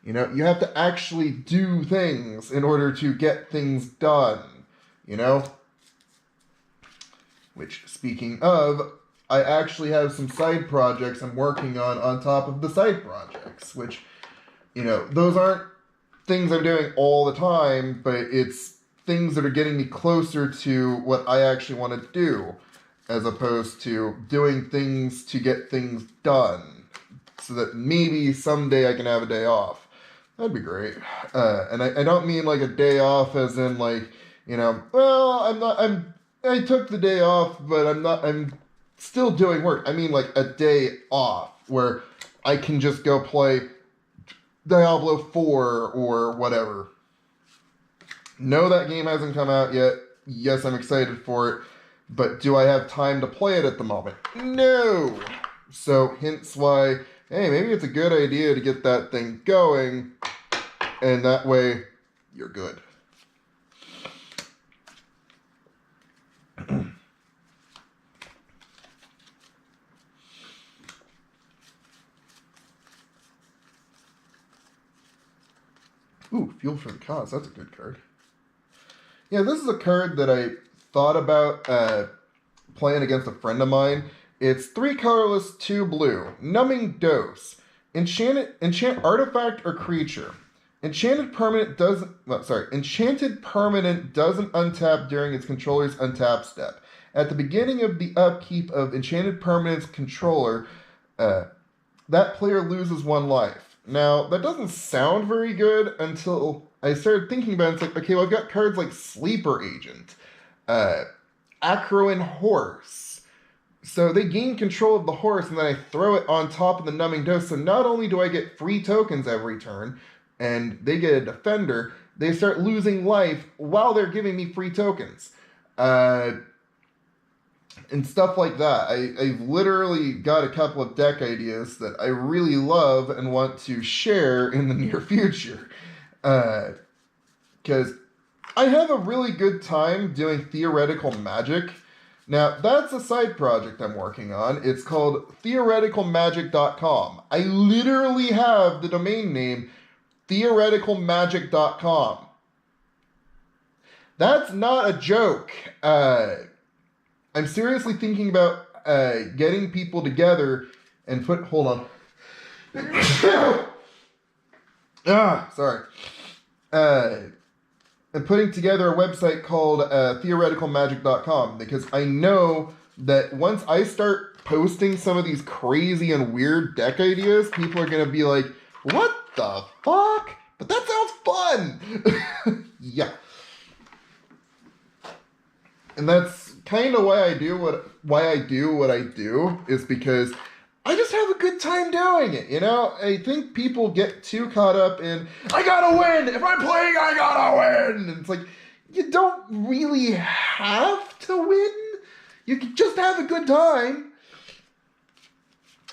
You have to actually do things in order to get things done. Which, speaking of, I actually have some side projects I'm working on top of the side projects, which, those aren't things I'm doing all the time, but it's things that are getting me closer to what I actually want to do, as opposed to doing things to get things done, so that maybe someday I can have a day off. That'd be great. And I don't mean like a day off as in like, I took the day off, but I'm still doing work. I mean like a day off where I can just go play Diablo 4 or whatever. No, that game hasn't come out yet. Yes, I'm excited for it. But do I have time to play it at the moment? No! So, hence why, hey, maybe it's a good idea to get that thing going, and that way, you're good. Ooh, Fuel for the Cause. That's a good card. Yeah, this is a card that I thought about playing against a friend of mine. It's 3 colorless, 2 blue. Numbing Dose. Enchant artifact or creature. Enchanted permanent doesn't untap during its controller's untap step. At the beginning of the upkeep of Enchanted Permanent's controller, that player loses 1 life. Now, that doesn't sound very good until I started thinking about it. It's like, okay, well, I've got cards like Sleeper Agent, Acroin Horse. So they gain control of the horse, and then I throw it on top of the Numbing Dose. So not only do I get free tokens every turn, and they get a defender, they start losing life while they're giving me free tokens. And stuff like that. I've literally got a couple of deck ideas that I really love and want to share in the near future. Because I have a really good time doing theoretical magic. Now, that's a side project I'm working on. It's called theoreticalmagic.com. I literally have the domain name theoreticalmagic.com. That's not a joke. I'm seriously thinking about getting people together and hold on. Sorry. And putting together a website called theoreticalmagic.com, because I know that once I start posting some of these crazy and weird deck ideas, people are going to be like, what the fuck? But that sounds fun! Yeah. And that's kind of why I do what I do, is because I just have a good time doing it, I think people get too caught up in, I gotta win! If I'm playing, I gotta win! And it's like, you don't really have to win. You can just have a good time.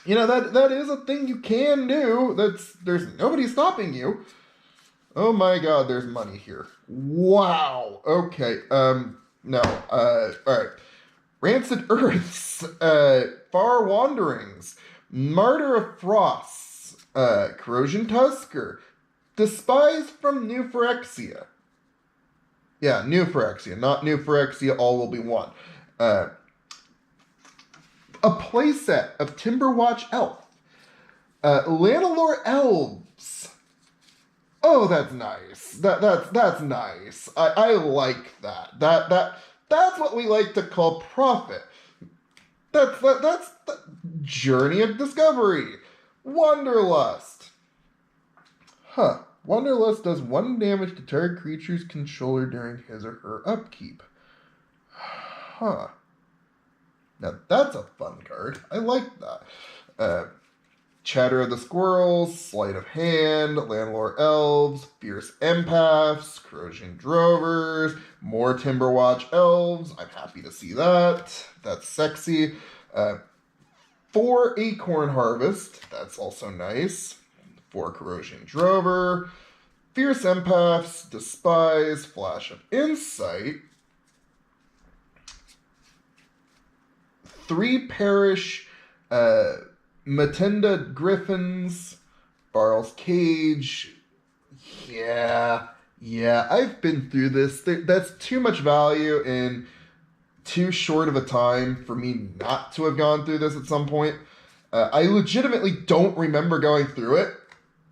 That is a thing you can do. There's nobody stopping you. Oh my god, there's money here. Wow. Okay, no, alright. Rancid Earths, Far Wanderings, Martyr of Frosts, Corrosion Tusker, Despised from New Phyrexia. Yeah, New Phyrexia, not New Phyrexia, all will be one. A playset of Timberwatch Elf, Lanalore Elves. Oh, that's nice. That's nice. I like that. That's what we like to call profit. That's the Journey of Discovery. Wanderlust. Huh. Wanderlust does 1 damage to target creature's controller during his or her upkeep. Huh. Now that's a fun card. I like that. Chatter of the Squirrels, Sleight of Hand, Landlore Elves, Fierce Empaths, Corrosion Drovers, more Timberwatch Elves. I'm happy to see that. That's sexy. 4 Acorn Harvest. That's also nice. 4 Corrosion Drover. Fierce Empaths, Despise, Flash of Insight. 3 Perish, Matinda Griffins, Barl's Cage. Yeah, I've been through this. That's too much value in too short of a time for me not to have gone through this at some point. I legitimately don't remember going through it,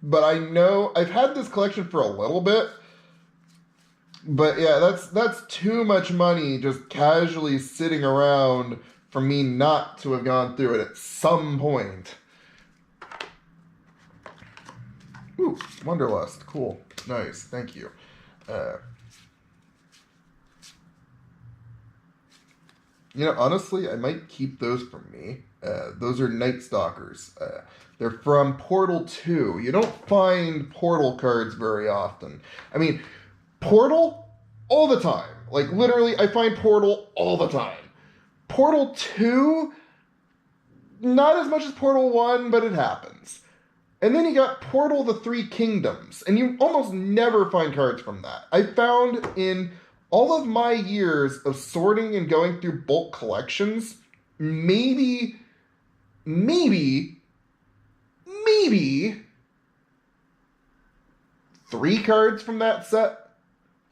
but I know I've had this collection for a little bit. But yeah, that's too much money just casually sitting around for me not to have gone through it at some point. Ooh, Wanderlust. Cool. Nice. Thank you. Honestly, I might keep those for me. Those are Night Stalkers. They're from Portal 2. You don't find Portal cards very often. I mean, Portal? All the time. Like, literally, I find Portal all the time. Portal 2, not as much as Portal 1, but it happens. And then you got Portal the Three Kingdoms, and you almost never find cards from that. I found in all of my years of sorting and going through bulk collections, maybe 3 cards from that set.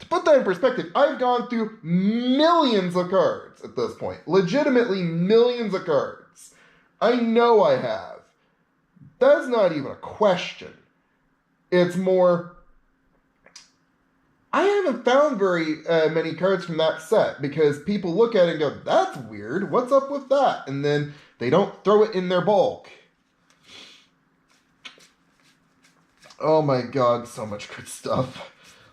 To put that in perspective, I've gone through millions of cards at this point. Legitimately millions of cards. I know I have. That's not even a question. It's more, I haven't found very many cards from that set because people look at it and go, that's weird, what's up with that? And then they don't throw it in their bulk. Oh my god, so much good stuff.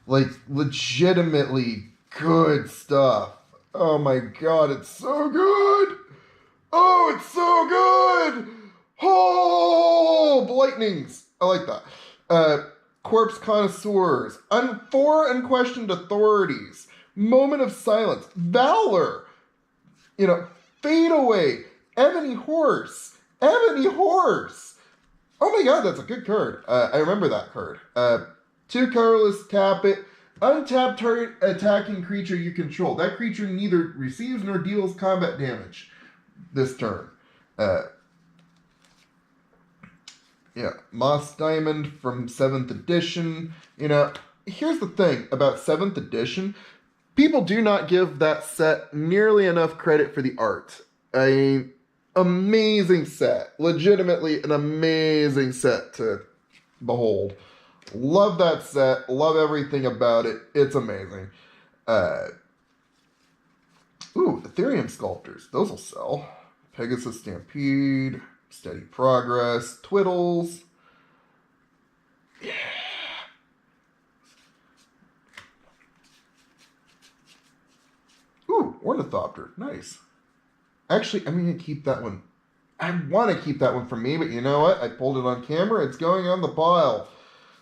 Like, legitimately good stuff. Oh my god, it's so good! Oh, it's so good! Oh, Blightnings. I like that. Corpse Connoisseurs. 4 Unquestioned Authorities. Moment of Silence. Valor. Fade Away. Ebony Horse. Ebony Horse. Oh my god, that's a good card. I remember that card. 2 colorless, tap it. Untap target attacking creature you control. That creature neither receives nor deals combat damage this turn. Moss Diamond from 7th edition. Here's the thing about 7th edition. People do not give that set nearly enough credit for the art. I mean, amazing set. Legitimately an amazing set to behold. Love that set. Love everything about it. It's amazing. Ethereum Sculptors. Those will sell. Pegasus Stampede. Steady Progress. Twiddles. Yeah. Ornithopter. Nice. Actually, I'm going to keep that one. I want to keep that one for me, but you know what? I pulled it on camera. It's going on the pile.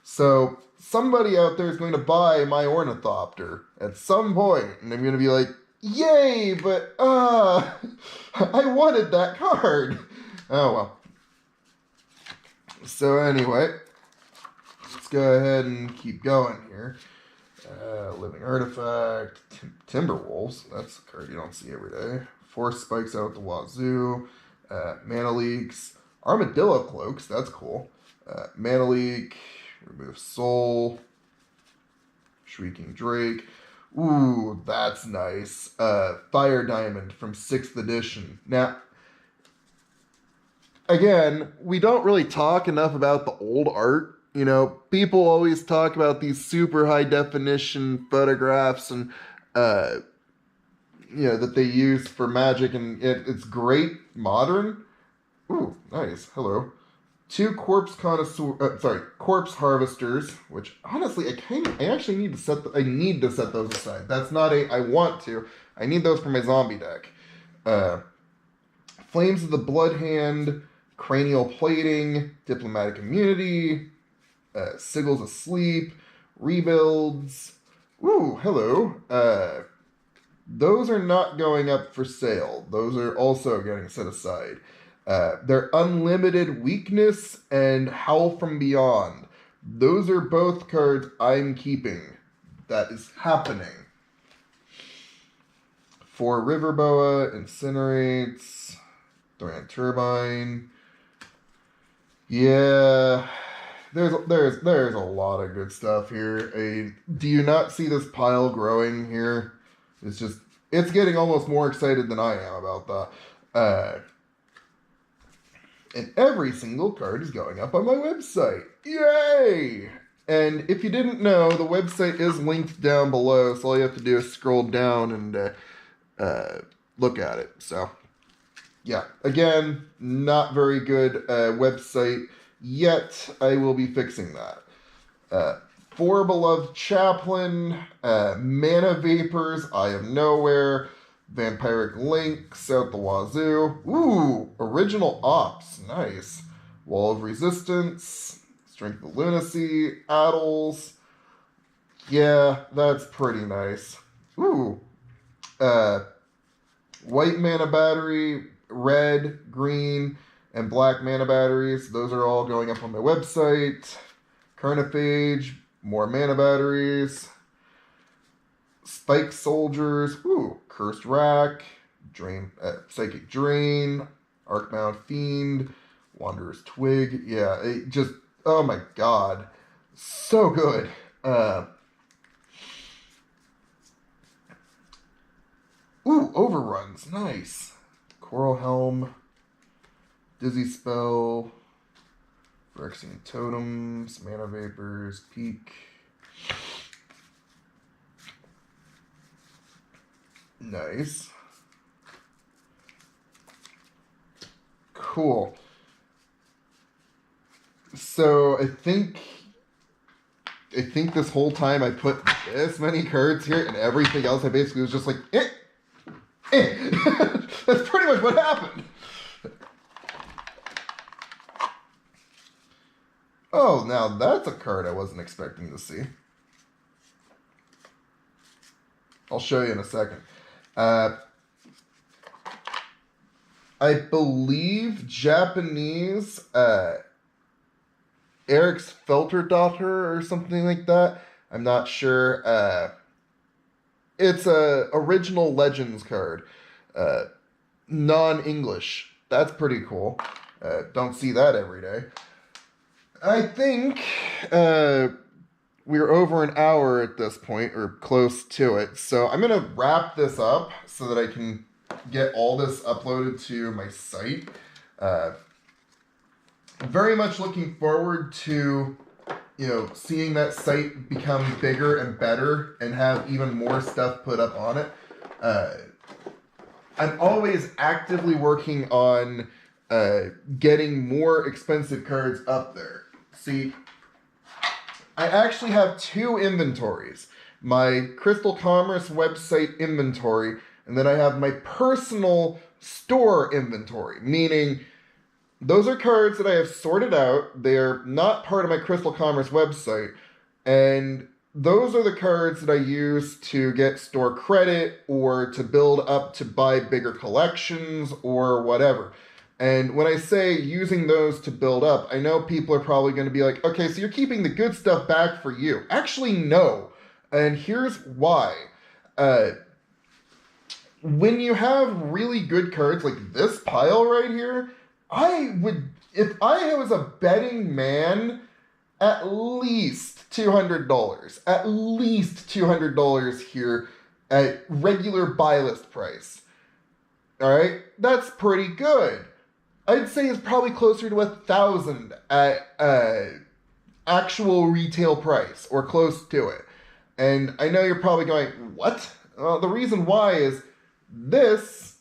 So somebody out there is going to buy my Ornithopter at some point, and I'm going to be like, yay, but I wanted that card. Oh, well. So anyway, let's go ahead and keep going here. Living Artifact, Timberwolves, that's a card you don't see every day. Force Spikes out the wazoo. Mana Leaks, Armadillo Cloaks, that's cool. Mana Leak, remove Soul. Shrieking Drake. Ooh, that's nice. Fire Diamond from 6th edition. Now, again, we don't really talk enough about the old art. People always talk about these super high definition photographs and that they use for Magic, and it's great modern. Ooh, nice. Hello. Two corpse harvesters, which honestly I actually need to set those aside. That's not I want to. I need those for my zombie deck. Flames of the Blood Hand, Cranial Plating, Diplomatic Immunity, Sigils Asleep, Rebuilds. Ooh, hello. Those are not going up for sale. Those are also getting set aside. They're Unlimited Weakness and Howl from Beyond. Those are both cards I'm keeping. That is happening. For Riverboa, Incinerates, Thorian Turbine. Yeah, there's a lot of good stuff here. Do you not see this pile growing here? It's getting almost more excited than I am about that. And every single card is going up on my website. Yay! And if you didn't know, the website is linked down below, so all you have to do is scroll down and look at it. So, yeah. Again, not very good website yet. I will be fixing that. For Beloved Chaplain, Mana Vapors, Eye of Nowhere, Vampiric Links out the wazoo. Ooh, Original Ops, nice. Wall of Resistance, Strength of Lunacy, Addles. Yeah, that's pretty nice. Ooh, white mana battery, red, green, and black mana batteries. Those are all going up on my website. Carnophage, more mana batteries. Spike Soldiers, ooh, Cursed Rack, Psychic Drain, Arcbound Fiend, Wanderer's Twig. Yeah, it just, oh my god, so good. Ooh, Overruns, nice. Coral Helm, Dizzy Spell, Phyrexian Totems, Mana Vapors, Peak. Nice. Cool. So I think this whole time I put this many cards here and everything else I basically was just like, That's pretty much what happened. Oh, now that's a card I wasn't expecting to see. I'll show you in a second. I believe Japanese Eric's Felterdotter or something like that. I'm not sure. It's a original Legends card. Non-English. That's pretty cool. Don't see that every day. I think we're over an hour at this point, or close to it. So I'm going to wrap this up so that I can get all this uploaded to my site. I'm very much looking forward to, seeing that site become bigger and better and have even more stuff put up on it. I'm always actively working on getting more expensive cards up there. See, I actually have two inventories. My Crystal Commerce website inventory, and then I have my personal store inventory, meaning those are cards that I have sorted out. They're not part of my Crystal Commerce website, and those are the cards that I use to get store credit or to build up to buy bigger collections or whatever. And when I say using those to build up, I know people are probably going to be like, okay, so you're keeping the good stuff back for you. Actually, no. And here's why. When you have really good cards like this pile right here, if I was a betting man, at least $200. At least $200 here at regular buy list price. All right? That's pretty good. I'd say it's probably closer to 1,000 at actual retail price or close to it. And I know you're probably going, what? Well, the reason why is This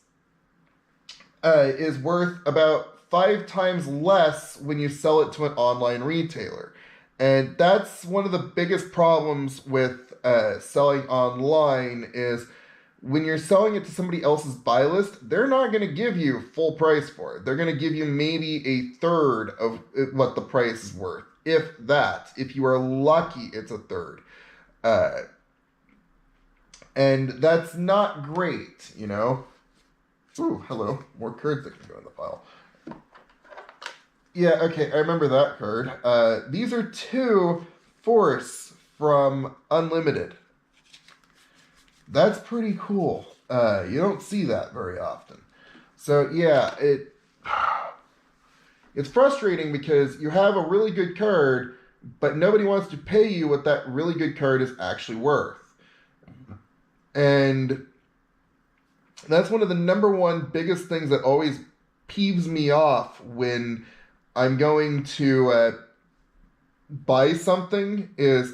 is worth about 5 times less when you sell it to an online retailer. And that's one of the biggest problems with selling online is when you're selling it to somebody else's buy list, they're not going to give you full price for it. They're going to give you maybe a third of what the price is worth, if that. If you are lucky, it's a third. And that's not great, you know? Ooh, hello. More cards that can go in the file. Yeah, okay, I remember that card. These are 2 Force from Unlimited. That's pretty cool. You don't see that very often. So, yeah, it's frustrating because you have a really good card, but nobody wants to pay you what that really good card is actually worth. And that's one of the number one biggest things that always peeves me off when I'm going to buy something is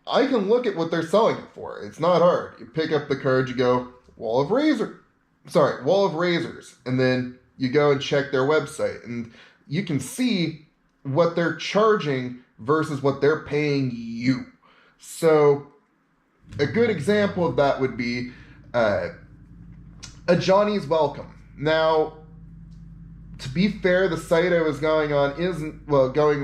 I can look at what they're selling it for. It's not hard. You pick up the card, you go, Wall of Razors. And then you go and check their website. And you can see what they're charging versus what they're paying you. So a good example of that would be a Johnny's Welcome. Now, to be fair, the site I was going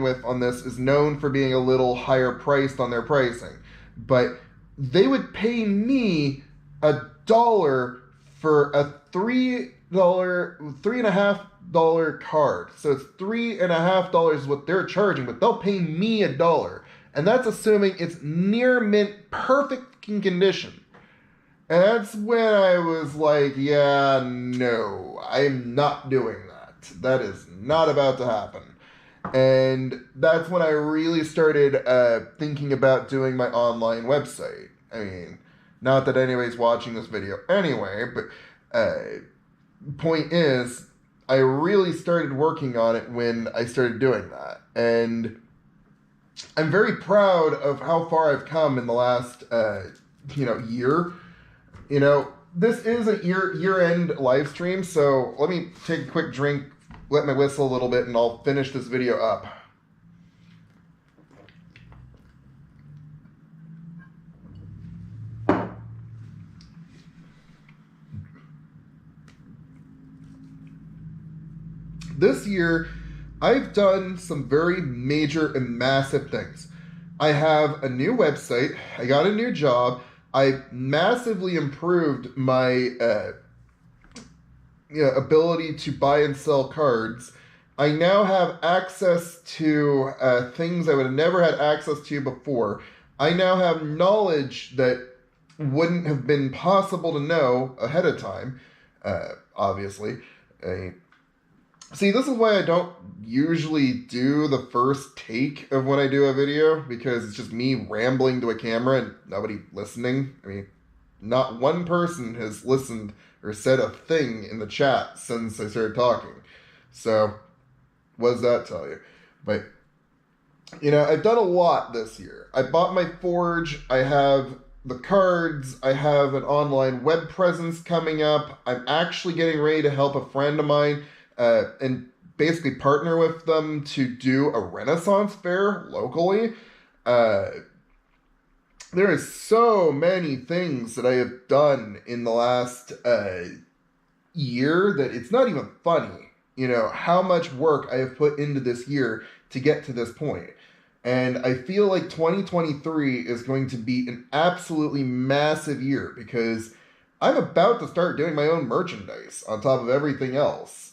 with on this is known for being a little higher priced on their pricing. But they would pay me $1 for a $3.50 card. So it's $3.50 is what they're charging, but they'll pay me $1. And that's assuming it's near mint, perfect condition. And that's when I was like, yeah, no, I'm not doing that. That is not about to happen. And that's when I really started thinking about doing my online website. I mean, not that anybody's watching this video anyway, but point is, I really started working on it when I started doing that. And I'm very proud of how far I've come in the last, year. You know, this is a year-end live stream, so let me take a quick drink, let my whistle a little bit, and I'll finish this video up. This year, I've done some very major and massive things. I have a new website, I got a new job, I massively improved my ability to buy and sell cards. I now have access to things I would have never had access to before. I now have knowledge that wouldn't have been possible to know ahead of time, obviously. See, this is why I don't usually do the first take of when I do a video, because it's just me rambling to a camera and nobody listening. I mean, not one person has listened or said a thing in the chat since I started talking. So, what does that tell you? But, I've done a lot this year. I bought my Forge, I have the cards, I have an online web presence coming up. I'm actually getting ready to help a friend of mine and basically partner with them to do a Renaissance fair locally. There is so many things that I have done in the last year that it's not even funny, how much work I have put into this year to get to this point. And I feel like 2023 is going to be an absolutely massive year because I'm about to start doing my own merchandise on top of everything else.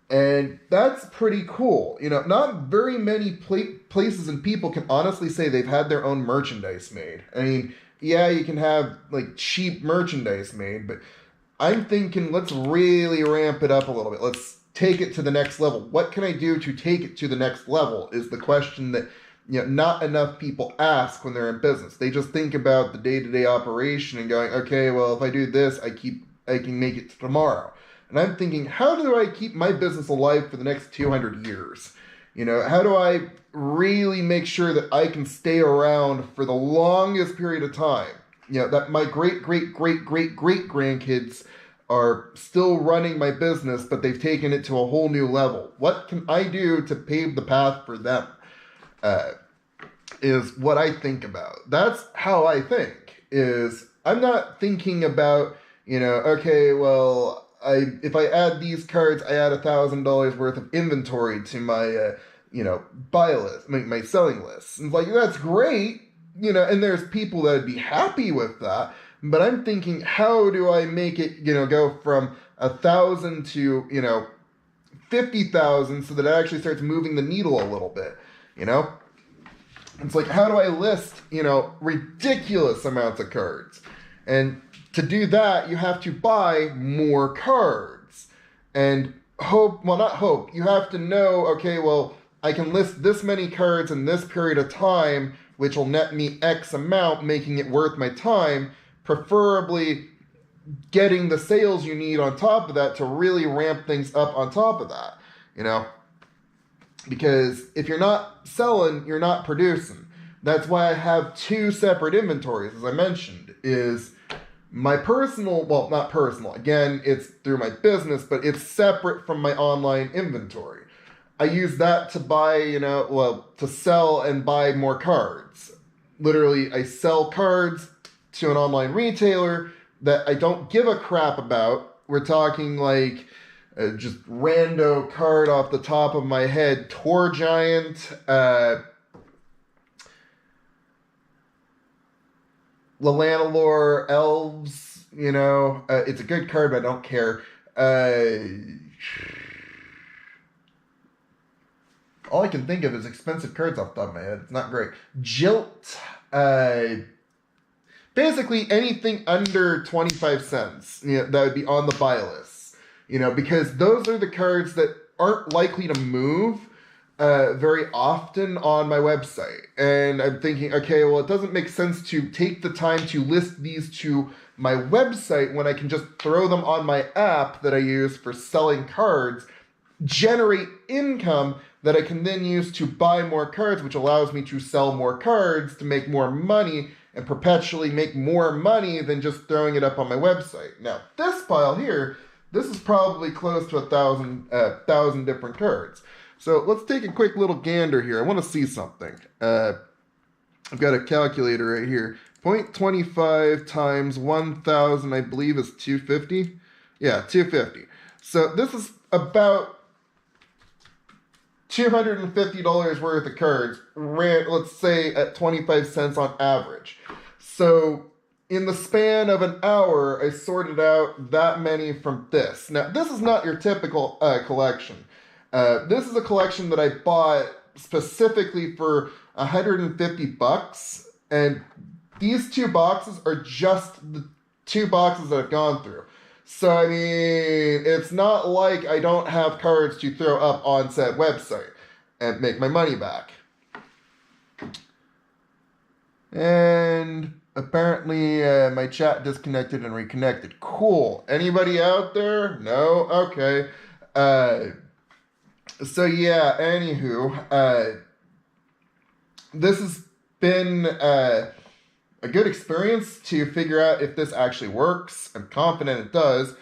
And that's pretty cool. Not very many places and people can honestly say they've had their own merchandise made. I mean, yeah, you can have cheap merchandise made, but I'm thinking let's really ramp it up a little bit. Let's take it to the next level. What can I do to take it to the next level is the question that not enough people ask when they're in business. They just think about the day-to-day operation and going, okay, well, if I do this, I can make it to tomorrow. And I'm thinking, how do I keep my business alive for the next 200 years? How do I really make sure that I can stay around for the longest period of time? that my great grandkids are still running my business, but they've taken it to a whole new level. What can I do to pave the path for them? Is what I think about. That's how I think. Is I'm not thinking about, okay, well, if I add these cards, I add $1,000 worth of inventory to my, buy list, my selling list. And like, that's great, and there's people that would be happy with that. But I'm thinking, how do I make it, go from 1,000 to, 50,000 so that it actually starts moving the needle a little bit, It's like, how do I list, ridiculous amounts of cards? And to do that, you have to buy more cards. And you have to know, okay, well, I can list this many cards in this period of time, which will net me X amount, making it worth my time, preferably getting the sales you need on top of that to really ramp things up on top of that, Because if you're not selling, you're not producing. That's why I have two separate inventories, as I mentioned, is my personal, well, not personal, again, it's through my business, but it's separate from my online inventory. I use that to buy, to sell and buy more cards. Literally, I sell cards to an online retailer that I don't give a crap about. We're talking like just rando card off the top of my head, Tor Giant, Lalanalore Elves, it's a good card, but I don't care. All I can think of is expensive cards off the top of my head. It's not great. Jilt, basically anything under 25 cents, that would be on the buy list, because those are the cards that aren't likely to move very often on my website. And I'm thinking, okay, well, it doesn't make sense to take the time to list these to my website when I can just throw them on my app that I use for selling cards, generate income that I can then use to buy more cards, which allows me to sell more cards to make more money and perpetually make more money than just throwing it up on my website. Now, this pile here, this is probably close to 1,000 different cards. So let's take a quick little gander here. I want to see something. I've got a calculator right here. 0.25 times 1,000, I believe, is 250. Yeah, 250. So this is about $250 worth of cards, let's say at 25 cents on average. So in the span of an hour, I sorted out that many from this. Now, this is not your typical collection. This is a collection that I bought specifically for $150, and these two boxes are just the two boxes that I've gone through. So, I mean, it's not like I don't have cards to throw up on said website and make my money back. And apparently my chat disconnected and reconnected. Cool. Anybody out there? No? Okay. So yeah, anywho, this has been a good experience to figure out if this actually works. I'm confident it does.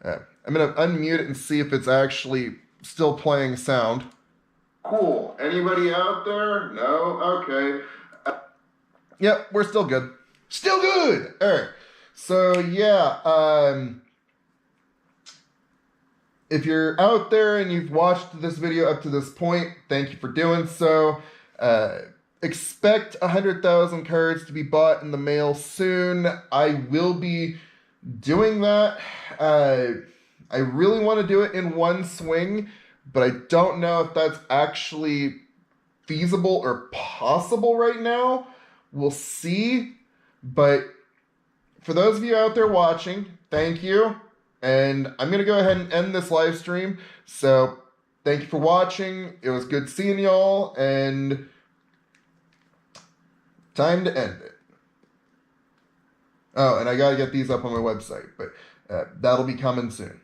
I'm going to unmute it and see if it's actually still playing sound. Cool. Anybody out there? No? Okay. Yep, we're still good. Still good! Alright. So, yeah, if you're out there and you've watched this video up to this point, thank you for doing so. Expect 100,000 cards to be bought in the mail soon. I will be doing that. I really want to do it in one swing, but I don't know if that's actually feasible or possible right now. We'll see. But for those of you out there watching, thank you. And I'm going to go ahead and end this live stream. So thank you for watching. It was good seeing y'all. And time to end it. Oh, and I got to get these up on my website. But that'll be coming soon.